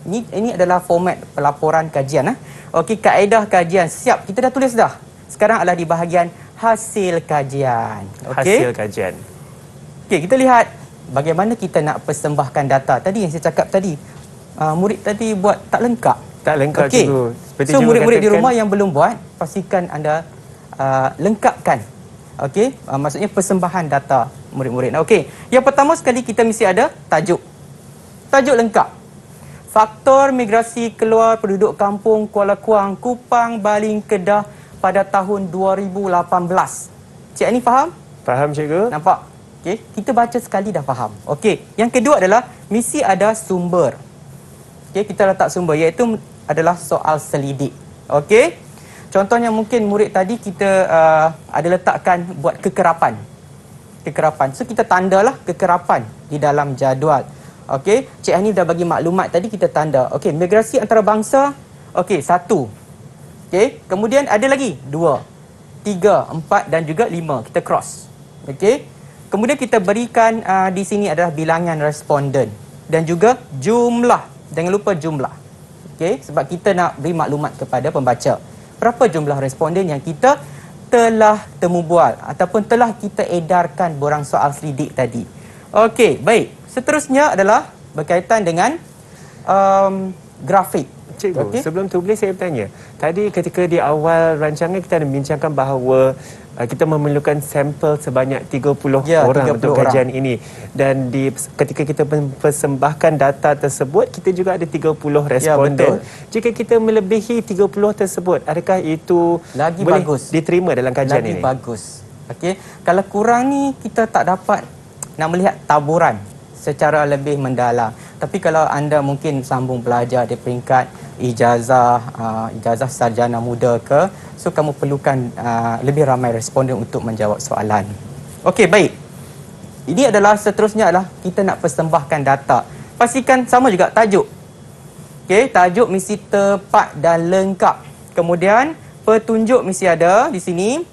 Ini adalah format pelaporan kajian. Okey, kaedah kajian. Siap, kita dah tulis dah. Sekarang adalah di bahagian hasil kajian. Okay? Hasil kajian. Okey, kita lihat bagaimana kita nak persembahkan data. Tadi yang saya cakap tadi, murid tadi buat tak lengkap. Tak lengkap, cikgu. So murid-murid di rumah yang belum buat, pastikan anda lengkapkan. Okey, maksudnya persembahan data murid-murid. Okey, yang pertama sekali kita mesti ada tajuk. Tajuk lengkap. Faktor migrasi keluar penduduk kampung Kuala Kuang, Kupang, Baling, Kedah pada tahun 2018. Cik Ani faham? Faham, cikgu. Nampak? Okey, kita baca sekali dah faham. Okey, yang kedua adalah mesti ada sumber. Okey, kita letak sumber iaitu adalah soal selidik. Okey? Contohnya mungkin murid tadi kita ada letakkan buat kekerapan. So kita tandalah kekerapan di dalam jadual. Okey, Cik Hani dah bagi maklumat tadi, kita tanda. Okey, migrasi antarabangsa. Okey, 1. Okey, kemudian ada lagi 2, 3, 4 dan juga 5. Kita cross. Okey. Kemudian kita berikan di sini adalah bilangan responden dan juga jumlah. Jangan lupa jumlah. Okey, sebab kita nak beri maklumat kepada pembaca. Berapa jumlah responden yang kita telah temu bual ataupun telah kita edarkan borang soal selidik tadi. Okey, baik. seterusnya adalah berkaitan dengan grafik. Cikgu, sebelum tu boleh saya bertanya. Tadi ketika di awal rancangan kita ada membincangkan bahawa kita memerlukan sampel sebanyak 30 orang 30 untuk orang. kajian ini. Dan ketika kita mempersembahkan data tersebut, kita juga ada 30 responden. Jika kita melebihi 30 tersebut, adakah itu Lagi boleh bagus. diterima dalam kajian Lagi ini? bagus. Okey, kalau kurang ni kita tak dapat nak melihat taburan secara lebih mendalam. Tapi kalau anda mungkin sambung belajar di peringkat ijazah sarjana muda ke, so kamu perlukan lebih ramai responden untuk menjawab soalan. Okey, baik. Ini adalah seterusnya adalah kita nak persembahkan data. Pastikan sama juga tajuk. Okey, tajuk mesti tepat dan lengkap. Kemudian petunjuk mesti ada di sini.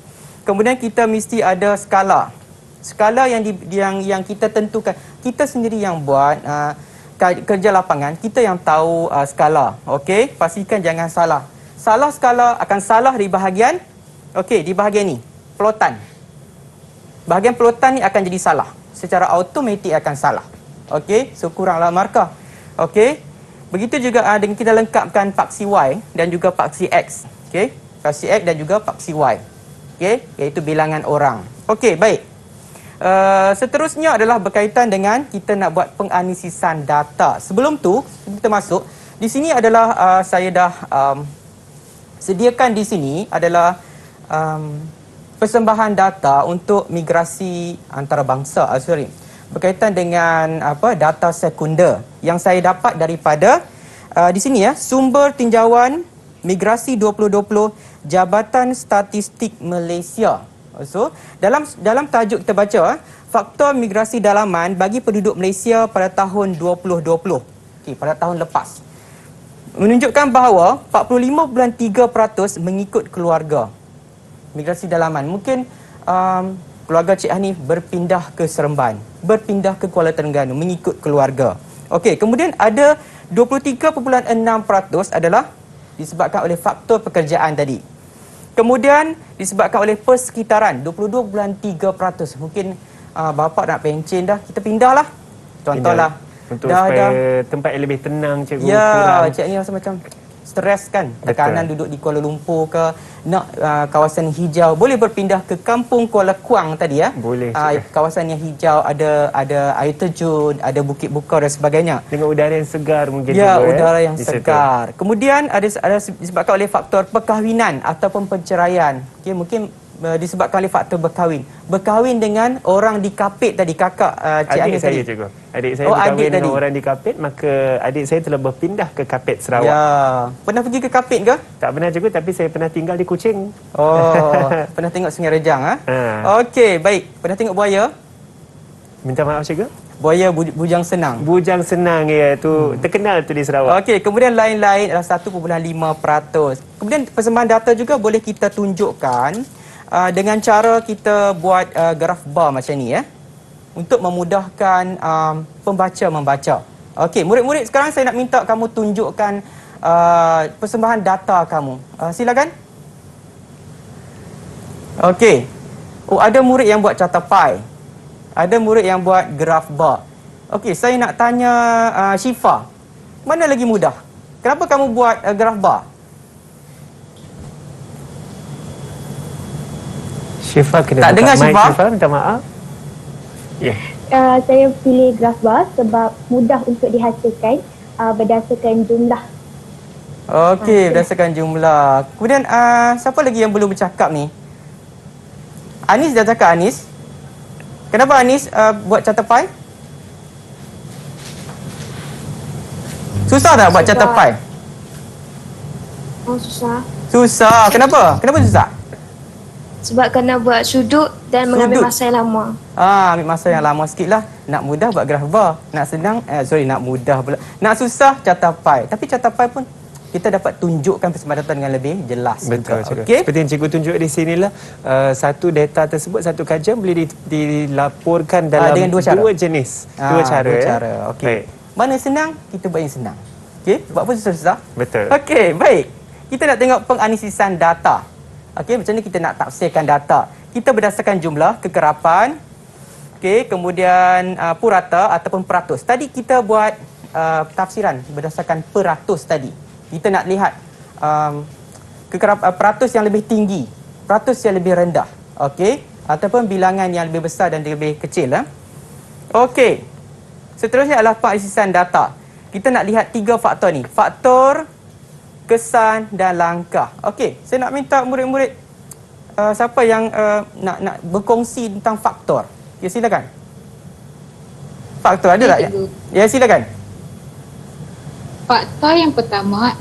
Kemudian kita mesti ada skala. Skala yang kita tentukan. Kita sendiri yang buat kerja lapangan, kita yang tahu skala. Okey, pastikan jangan salah. Salah skala akan salah di bahagian di bahagian ni, plotan. Bahagian plotan ni akan jadi salah. Secara automatik akan salah. Okey, so kuranglah markah. Okey. Begitu juga dengan kita lengkapkan paksi Y dan juga paksi X. Okey, paksi X dan juga paksi Y. Okey, iaitu bilangan orang. Okey, baik. Seterusnya adalah berkaitan dengan kita nak buat penganalisisan data. Sebelum tu, kita masuk. Di sini adalah saya dah sediakan di sini adalah persembahan data untuk migrasi antarabangsa. Berkaitan dengan data sekunder yang saya dapat daripada di sini sumber tinjauan migrasi 2020 Jabatan Statistik Malaysia. So, dalam tajuk kita baca, faktor migrasi dalaman bagi penduduk Malaysia pada tahun 2020. Okey, pada tahun lepas. Menunjukkan bahawa 45.3% mengikut keluarga. Migrasi dalaman. Mungkin keluarga Cik Hanif berpindah ke Seremban, berpindah ke Kuala Terengganu mengikut keluarga. Okey, kemudian ada 23.6% adalah disebabkan oleh faktor pekerjaan tadi. Kemudian disebabkan oleh persekitaran 22.3%. Mungkin bapa nak pencen dah, kita pindahlah. Contohlah. Untuk supaya tempat yang lebih tenang, cikgu. Ya, Cik ni rasa macam stres kan. Tekanan duduk di Kuala Lumpur ke, nak kawasan hijau, boleh berpindah ke Kampung Kuala Kuang tadi ya. Boleh. Kawasan yang hijau, ada air terjun, ada bukit bukar dan sebagainya. Dengan udara yang segar mungkin ya, juga. Udara yang segar. Kemudian ada disebabkan oleh faktor perkahwinan ataupun perceraian. Okey, mungkin disebabkan oleh faktor berkahwin. Berkahwin dengan orang di Kapit tadi, kakak Cik Anis tadi. Cikgu. Adik saya berkahwin dengan orang di Kapit, maka adik saya telah berpindah ke Kapit, Sarawak. Ya. Pernah pergi ke Kapit ke? Tak pernah, cikgu, tapi saya pernah tinggal di Kuching. Oh, pernah tengok Sungai Rejang Okey, baik. Pernah tengok buaya? Minta maaf, cikgu. Buaya bujang senang. Bujang senang ya, tu terkenal tu di Sarawak. Okey, kemudian lain-lain adalah 1.5%. Kemudian persembahan data juga boleh kita tunjukkan dengan cara kita buat graf bar macam ni untuk memudahkan pembaca membaca. Okey, murid-murid, sekarang saya nak minta kamu tunjukkan persembahan data kamu. Silakan. Okey. Oh, ada murid yang buat catapai. Ada murid yang buat graf bar. Okey, saya nak tanya Syifa. Mana lagi mudah? Kenapa kamu buat graf bar? Syifa kena tak dengar, mic, Syifa. Syifa, minta maaf. Ya. Saya pilih graf bar sebab mudah untuk dihasilkan berdasarkan jumlah. Okey, berdasarkan jumlah. Kemudian siapa lagi yang belum bercakap ni? Anis dah cakap, Anis. Kenapa Anis buat catapai? Susah tak buat catapai? Oh, susah. Susah. Kenapa? Kenapa susah? Sebab kena buat sudut dan mengambil masa yang lama. Ambil masa yang lama sikit lah. Nak mudah buat graf bar. Nak senang, nak mudah pula. Nak susah, catapai. Tapi catapai pun kita dapat tunjukkan persembahan data dengan lebih jelas. Betul, cikgu. Okay? Seperti yang cikgu tunjuk di sinilah, satu data tersebut, satu kajian boleh dilaporkan dalam dengan dua jenis. Dua cara. Okey. Mana senang, kita buat yang senang. Okey, buat apa susah-susah? Betul. Okey, baik. Kita nak tengok penganalisisan data. Okey, macam mana kita nak tafsirkan data? Kita berdasarkan jumlah, kekerapan, Okey, kemudian purata ataupun peratus. Tadi kita buat tafsiran berdasarkan peratus tadi. Kita nak lihat peratus yang lebih tinggi, peratus yang lebih rendah. Okey, ataupun bilangan yang lebih besar dan lebih kecil. Okey. Seterusnya adalah pengasisian data. Kita nak lihat 3 faktor ni. Faktor, kesan dan langkah. Okey, saya nak minta murid-murid siapa yang nak berkongsi tentang faktor. Ya, silakan. Faktor ada tak? Ya, silakan. Faktor yang pertama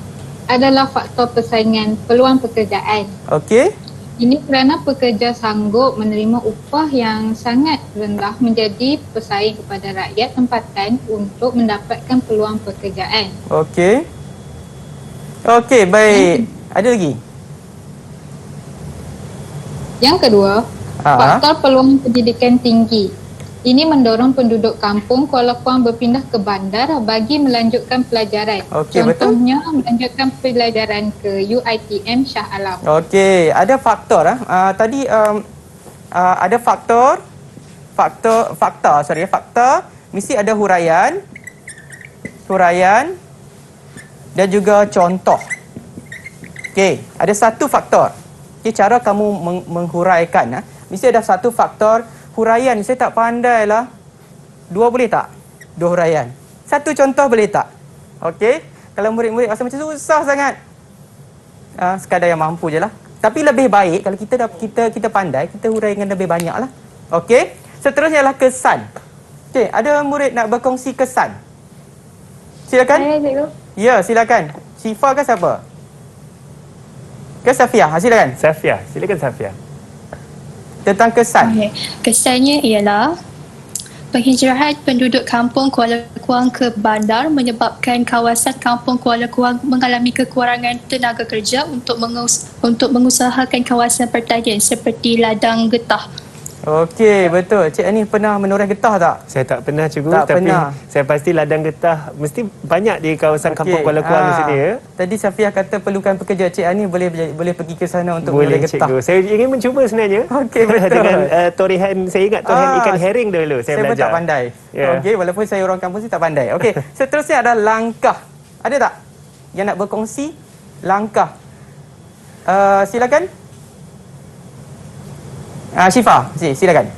adalah faktor persaingan peluang pekerjaan. Okey. Ini kerana pekerja sanggup menerima upah yang sangat rendah menjadi pesaing kepada rakyat tempatan untuk mendapatkan peluang pekerjaan. Okey. Okey, baik. Ada lagi? Yang kedua, faktor peluang pendidikan tinggi. Ini mendorong penduduk kampung Kuala Kuang berpindah ke bandar bagi melanjutkan pelajaran. Okey, Contohnya, melanjutkan pelajaran ke UiTM Shah Alam. Okey, ada faktor tadi ada faktor mesti ada huraian dan juga contoh. Okey, ada satu faktor. Okey, cara kamu menghuraikan mesti ada satu faktor. Huraian saya tak pandai lah. 2 boleh tak? 2 huraian. Satu contoh boleh tak? Okey. Kalau murid-murid rasa macam susah sangat. Sekadar yang mampu je lah. Tapi lebih baik kalau kita pandai, kita huraikan lebih banyak lah. Okey. Seterusnya adalah kesan. Okey, ada murid nak berkongsi kesan. Silakan. Saya, cikgu. Ya, silakan. Syifa ke siapa? Ke Safia? Silakan. Safia, silakan Safia. Tentang kesan. Okay. Kesannya ialah penghijrahan penduduk kampung Kuala Kuang ke bandar menyebabkan kawasan kampung Kuala Kuang mengalami kekurangan tenaga kerja untuk mengusahakan kawasan pertanian seperti ladang getah. Okey, betul. Cik Ani pernah menoreh getah tak? Saya tak pernah, cikgu. Tak tapi pernah. saya pasti ladang getah mesti banyak di kawasan kampung Kuala Kuang di sini ya. Tadi Safiah kata perlukan pekerja. Cik Ani boleh pergi ke sana untuk Boleh, menoreh getah. cikgu. Saya ingin mencuba sebenarnya. Okey, betul. Dengan torihan, saya ingat torihan ikan herring dulu saya pun belajar. tak pandai. Ya. Okey, walaupun saya orang kampung sini tak pandai. Okey, seterusnya ada langkah. Ada tak yang nak berkongsi? Langkah. Silakan. Syifa, silakan.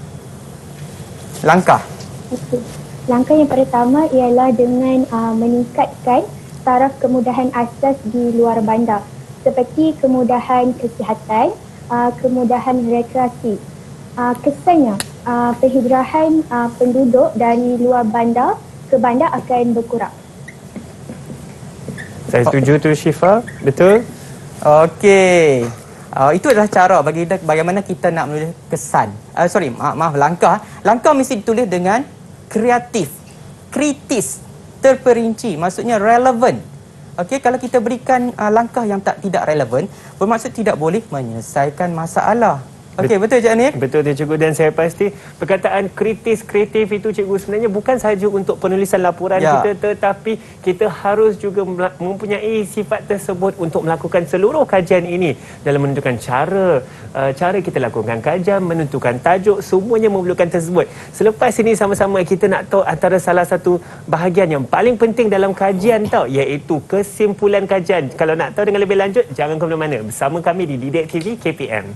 Langkah. Okey. Langkah yang pertama ialah dengan meningkatkan taraf kemudahan asas di luar bandar seperti kemudahan kesihatan, kemudahan rekreasi. Kesannya, penghijrahan penduduk dari luar bandar ke bandar akan berkurang. Saya setuju tu Syifa, betul? Okey. Itu adalah cara bagaimana kita nak menulis kesan. Maaf, langkah. Langkah mesti ditulis dengan kreatif, kritis, terperinci, maksudnya relevan. Okey, kalau kita berikan langkah yang tidak relevan, bermaksud tidak boleh menyelesaikan masalah. Okey, betul Cik Ani? Betul tu cikgu, dan saya pasti perkataan kreatif itu cikgu sebenarnya bukan sahaja untuk penulisan laporan kita, tetapi kita harus juga mempunyai sifat tersebut untuk melakukan seluruh kajian ini dalam menentukan cara kita lakukan kajian, menentukan tajuk, semuanya memerlukan tersebut. Selepas ini sama-sama kita nak tahu antara salah satu bahagian yang paling penting dalam kajian iaitu kesimpulan kajian. Kalau nak tahu dengan lebih lanjut, jangan ke mana-mana. Bersama kami di Didik TV KPM.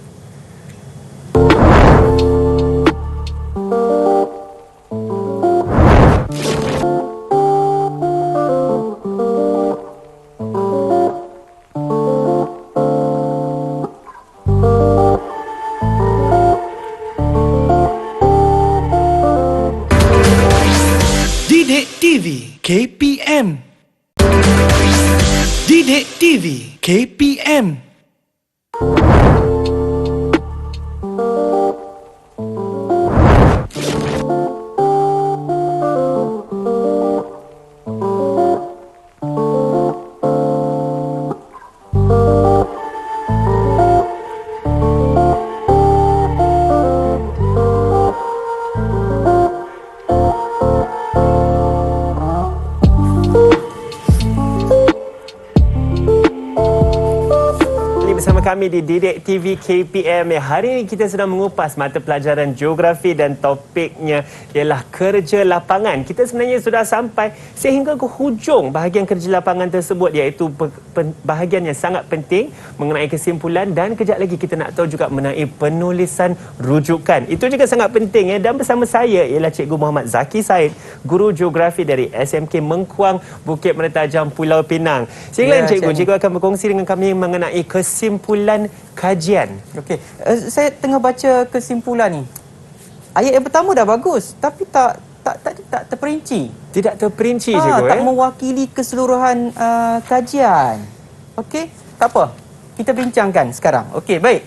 Didik TV KPM. Didik TV KPM. kami di Didik TV KPM. Hari ini kita sedang mengupas mata pelajaran geografi dan topiknya ialah kerja lapangan. Kita sebenarnya sudah sampai sehingga ke hujung bahagian kerja lapangan tersebut, iaitu bahagian yang sangat penting mengenai kesimpulan, dan kejap lagi kita nak tahu juga mengenai penulisan rujukan. Itu juga sangat penting dan bersama saya ialah Cikgu Muhammad Zaki Said, guru geografi dari SMK Mengkuang, Bukit Mertajam, Pulau Pinang. Silakan Cikgu. Cikgu akan berkongsi dengan kami mengenai kesimpulan kajian. Okey, saya tengah baca kesimpulan ni. Ayat yang pertama dah bagus, tapi tak terperinci. Tidak terperinci, Cikgu. Tak mewakili keseluruhan kajian. Okey, tak apa. Kita bincangkan sekarang. Okey, baik.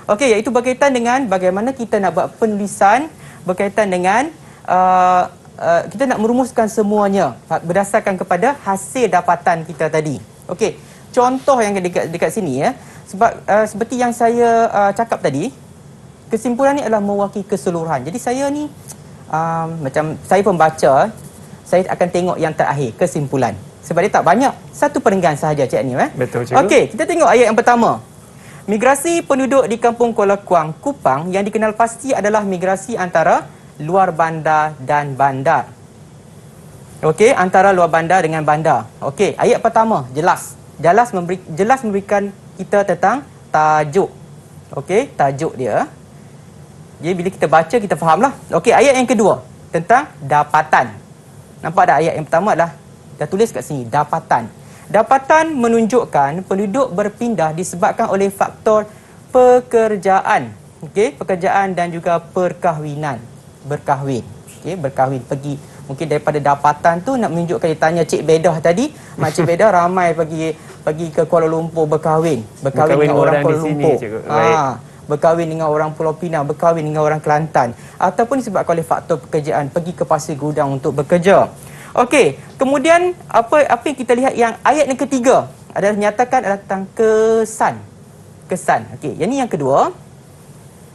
Okey, iaitu berkaitan dengan bagaimana kita nak buat penulisan berkaitan dengan kita nak merumuskan semuanya berdasarkan kepada hasil dapatan kita tadi. Okey, contoh yang dekat sini ya. Sebab seperti yang saya cakap tadi, kesimpulan ni adalah mewakili keseluruhan. Jadi saya ni macam saya pembaca, saya akan tengok yang terakhir, kesimpulan. Sebab dia tak banyak, satu perenggan sahaja Cik Ani. Betul, Cikgu. Okey, kita tengok ayat yang pertama. Migrasi penduduk di Kampung Kuala Kuang, Kupang yang dikenal pasti adalah migrasi antara luar bandar dan bandar. Okey, antara luar bandar dengan bandar. Okey, ayat pertama jelas memberikan kita tentang tajuk. Okey, tajuk dia. Jadi bila kita baca kita fahamlah. Okey, ayat yang kedua tentang dapatan. Nampak tak ayat yang pertama adalah dah tulis kat sini dapatan. Dapatan menunjukkan penduduk berpindah disebabkan oleh faktor pekerjaan. Okey, pekerjaan dan juga perkahwinan. Berkahwin. Okey, berkahwin, pergi mungkin daripada dapatan tu nak menunjukkan, dia tanya Cik Bedah tadi, mak Cik Bedah ramai pergi ke Kuala Lumpur berkahwin dengan orang Kuala Lumpur. Berkahwin dengan orang Pulau Pinang, berkahwin dengan orang Kelantan, ataupun disebabkan oleh faktor pekerjaan, pergi ke Pasir Gudang untuk bekerja. Okey, kemudian apa yang kita lihat yang ayat yang ketiga adalah nyatakan adalah tentang kesan. Kesan. Okey, yang ni yang kedua.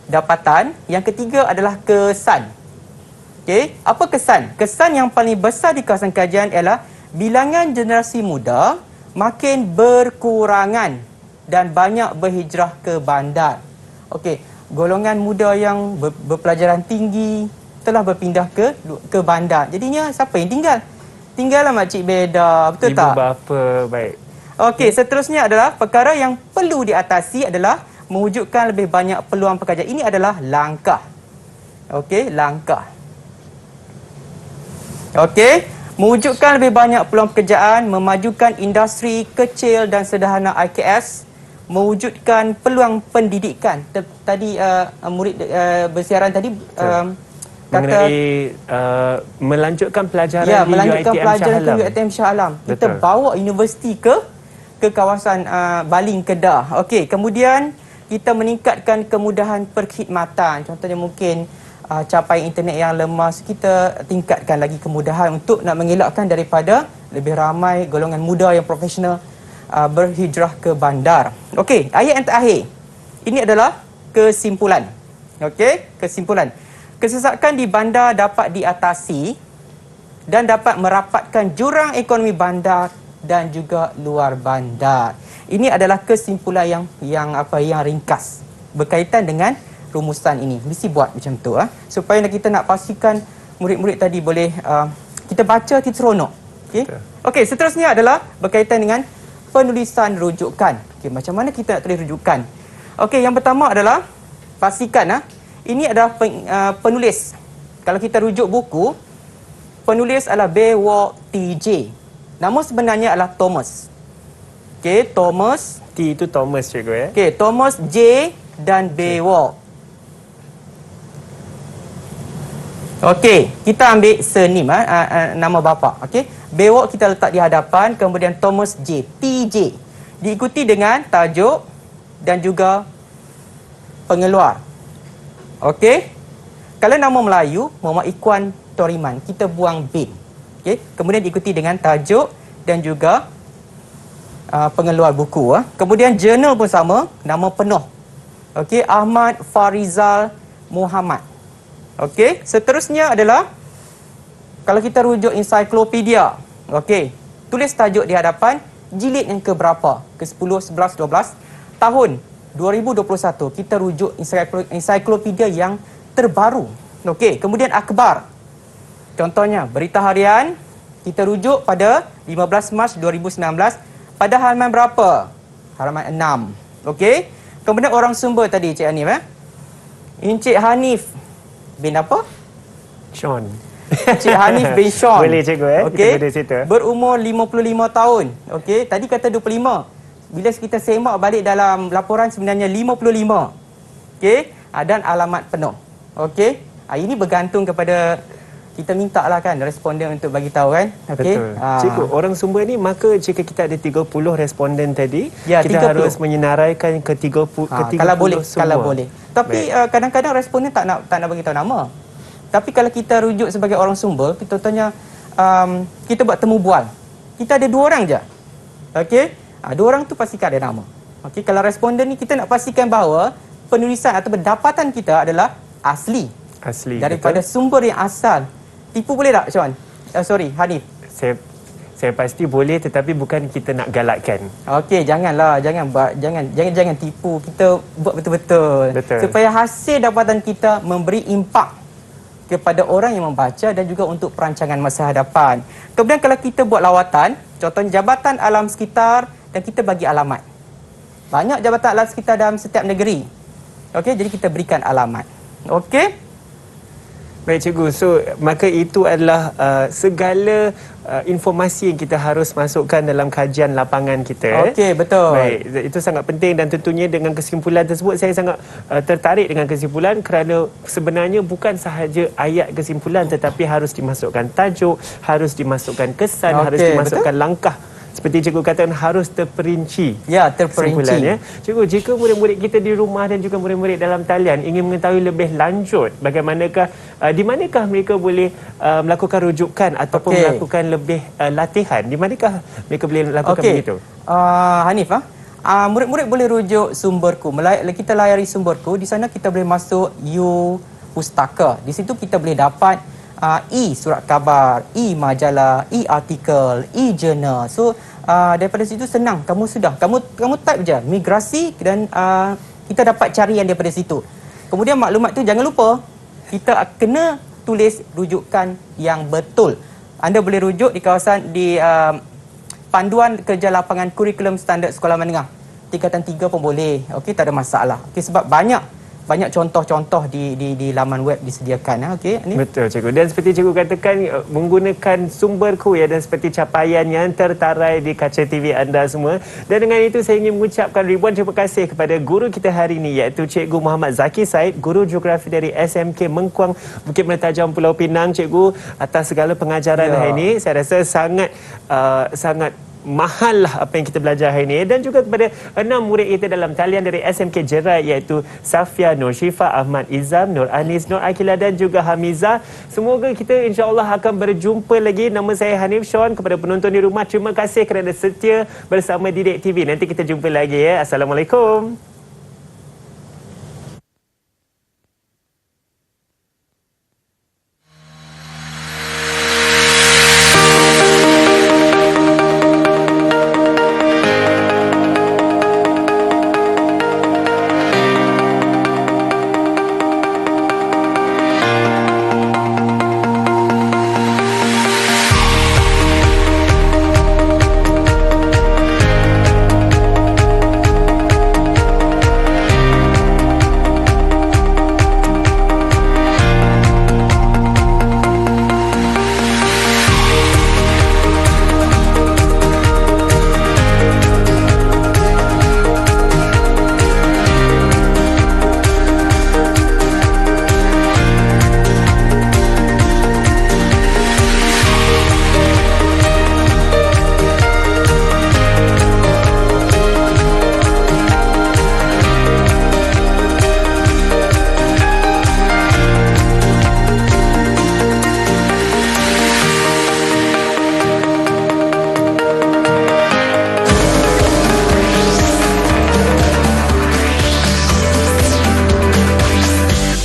Dapatan, yang ketiga adalah kesan. Okey, apa kesan? Kesan yang paling besar di kawasan kajian ialah bilangan generasi muda makin berkurangan dan banyak berhijrah ke bandar. Okey, golongan muda yang berpelajaran tinggi telah berpindah ke bandar. Jadinya siapa yang tinggal? Tinggallah makcik Beda, betul tak? Ibu bapa, baik. Okey, seterusnya adalah perkara yang perlu diatasi adalah mewujudkan lebih banyak peluang pekerjaan. Ini adalah langkah. Okey, langkah. Okey, mewujudkan lebih banyak peluang pekerjaan, memajukan industri kecil dan sederhana IKS, mewujudkan peluang pendidikan. Tadi murid bersiaran tadi mengenai melanjutkan pelajaran ya, di melanjutkan UiTM pelajaran Shah Alam. ke UiTM Shah Alam. Kita Betul. bawa universiti ke kawasan Baling, Kedah. Okey, kemudian kita meningkatkan kemudahan perkhidmatan. Contohnya mungkin capaian internet yang lemah, kita tingkatkan lagi kemudahan untuk nak mengelakkan daripada lebih ramai golongan muda yang profesional berhijrah ke bandar. Okey, ayat yang terakhir. Ini adalah kesimpulan. Okey, kesimpulan. Kesesakan di bandar dapat diatasi dan dapat merapatkan jurang ekonomi bandar dan juga luar bandar. Ini adalah kesimpulan yang ringkas berkaitan dengan rumusan ini. Mesti buat macam tu supaya kita nak pastikan murid-murid tadi boleh kita baca kita seronok. Okey. Okey, seterusnya adalah berkaitan dengan penulisan rujukan. Okey, macam mana kita nak tulis rujukan? Okey, yang pertama adalah pastikan ini adalah penulis. Kalau kita rujuk buku, penulis adalah Bewok TJ. Nama sebenarnya adalah Thomas. Okey, Thomas. T itu Thomas, cikgu ya. Okey, Thomas J dan Bewok. Okey, kita ambil surname nama bapa. Okey, Bewok kita letak di hadapan, kemudian Thomas J, TJ. Diikuti dengan tajuk dan juga pengeluar. Okey. Kalau nama Melayu, Muhammad Ikwan Toriman, kita buang bin. Okey, kemudian diikuti dengan tajuk dan juga pengeluar buku. Kemudian jurnal pun sama, nama penuh. Okey, Ahmad Farizal Muhammad. Okey, seterusnya adalah kalau kita rujuk ensiklopedia. Okey, tulis tajuk di hadapan, jilid yang ke berapa? Ke 10, 11, 12, tahun 2021 kita rujuk ensiklopedia yang terbaru. Okey, kemudian akhbar. Contohnya berita harian kita rujuk pada 15 Mac 2019 pada halaman berapa? Halaman 6. Okey. Kemudian orang sumber tadi Cik Hanif Encik Hanif bin apa? Sean. Encik Hanif bin Sean. Boleh cikgu Okey. kita guna situ. Berumur 55 tahun. Okey, tadi kata 25. Bila kita semak balik dalam laporan sebenarnya 55. Okey, dan alamat penuh. Okey. Ini bergantung kepada kita minta lah kan responden untuk bagi tahu kan. Okey. Betul. Cikgu, orang sumber ni maka jika kita ada 30 responden tadi, Ya, kita 30. harus menyenaraikan ke 30 Kalau boleh, semua. kalau boleh. Tapi kadang-kadang responden tak nak bagi tahu nama. Tapi kalau kita rujuk sebagai orang sumber, kita tanya kita buat temu bual. Kita ada 2 orang je. Okey. 2 orang tu pastikan ada nama. Okey, kalau responden ni kita nak pastikan bahawa penulisan atau pendapatan kita adalah asli. Asli. Daripada betul? sumber yang asal. Tipu boleh tak, Sean? Sorry, Hanif. Saya pasti boleh, tetapi bukan kita nak galakkan. Okey, janganlah, jangan tipu. Kita buat betul-betul. Betul. Supaya hasil dapatan kita memberi impak kepada orang yang membaca dan juga untuk perancangan masa hadapan. Kemudian kalau kita buat lawatan, contohnya Jabatan Alam Sekitar dan kita bagi alamat. Banyak jabatan alam sekitar dalam setiap negeri. Okey, jadi kita berikan alamat. Okey? Baik cikgu, so maka itu adalah segala informasi yang kita harus masukkan dalam kajian lapangan kita. Okey, betul. Baik, itu sangat penting dan tentunya dengan kesimpulan tersebut saya sangat tertarik dengan kesimpulan kerana sebenarnya bukan sahaja ayat kesimpulan tetapi harus dimasukkan tajuk, harus dimasukkan kesan, harus dimasukkan langkah. Seperti cikgu katakan harus terperinci. Ya, terperinci. Kesimpulannya. Cikgu, jika murid-murid kita di rumah dan juga murid-murid dalam talian ingin mengetahui lebih lanjut bagaimanakah di manakah mereka boleh melakukan rujukan ataupun melakukan lebih latihan, di manakah mereka boleh lakukan begitu? Hanif, murid-murid boleh rujuk sumberku. Kita layari sumberku, di sana kita boleh masuk Pustaka. Di situ kita boleh dapat surat khabar, majalah, artikel, jurnal. So daripada situ senang, kamu type je migrasi dan kita dapat carian daripada situ. Kemudian maklumat tu jangan lupa kita kena tulis rujukan yang betul. Anda boleh rujuk di kawasan panduan kerja lapangan kurikulum standard sekolah menengah tingkatan 3 pun boleh. Okey, tak ada masalah. Okey, sebab banyak contoh-contoh di laman web disediakan. Okey, ni. Betul cikgu. Dan seperti cikgu katakan menggunakan sumberku dan seperti capaian yang tertarai di kaca TV anda semua. Dan dengan itu saya ingin mengucapkan ribuan terima kasih kepada guru kita hari ini iaitu Cikgu Muhammad Zaki Said, guru geografi dari SMK Mengkuang Bukit Mertajam Pulau Pinang. Cikgu, atas segala pengajaran hari ini saya rasa sangat mahal lah apa yang kita belajar hari ini. Dan juga kepada 6 murid kita dalam talian dari SMK Jerai iaitu Safia, Nur Syifa, Ahmad Izam, Nur Anis, Nur Akila dan juga Hamizah. Semoga kita insya-Allah akan berjumpa lagi. Nama saya Hanif Sean. Kepada penonton di rumah, terima kasih kerana setia bersama Didik TV. Nanti kita jumpa lagi ya. Assalamualaikum.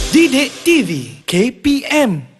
Didik TV KPM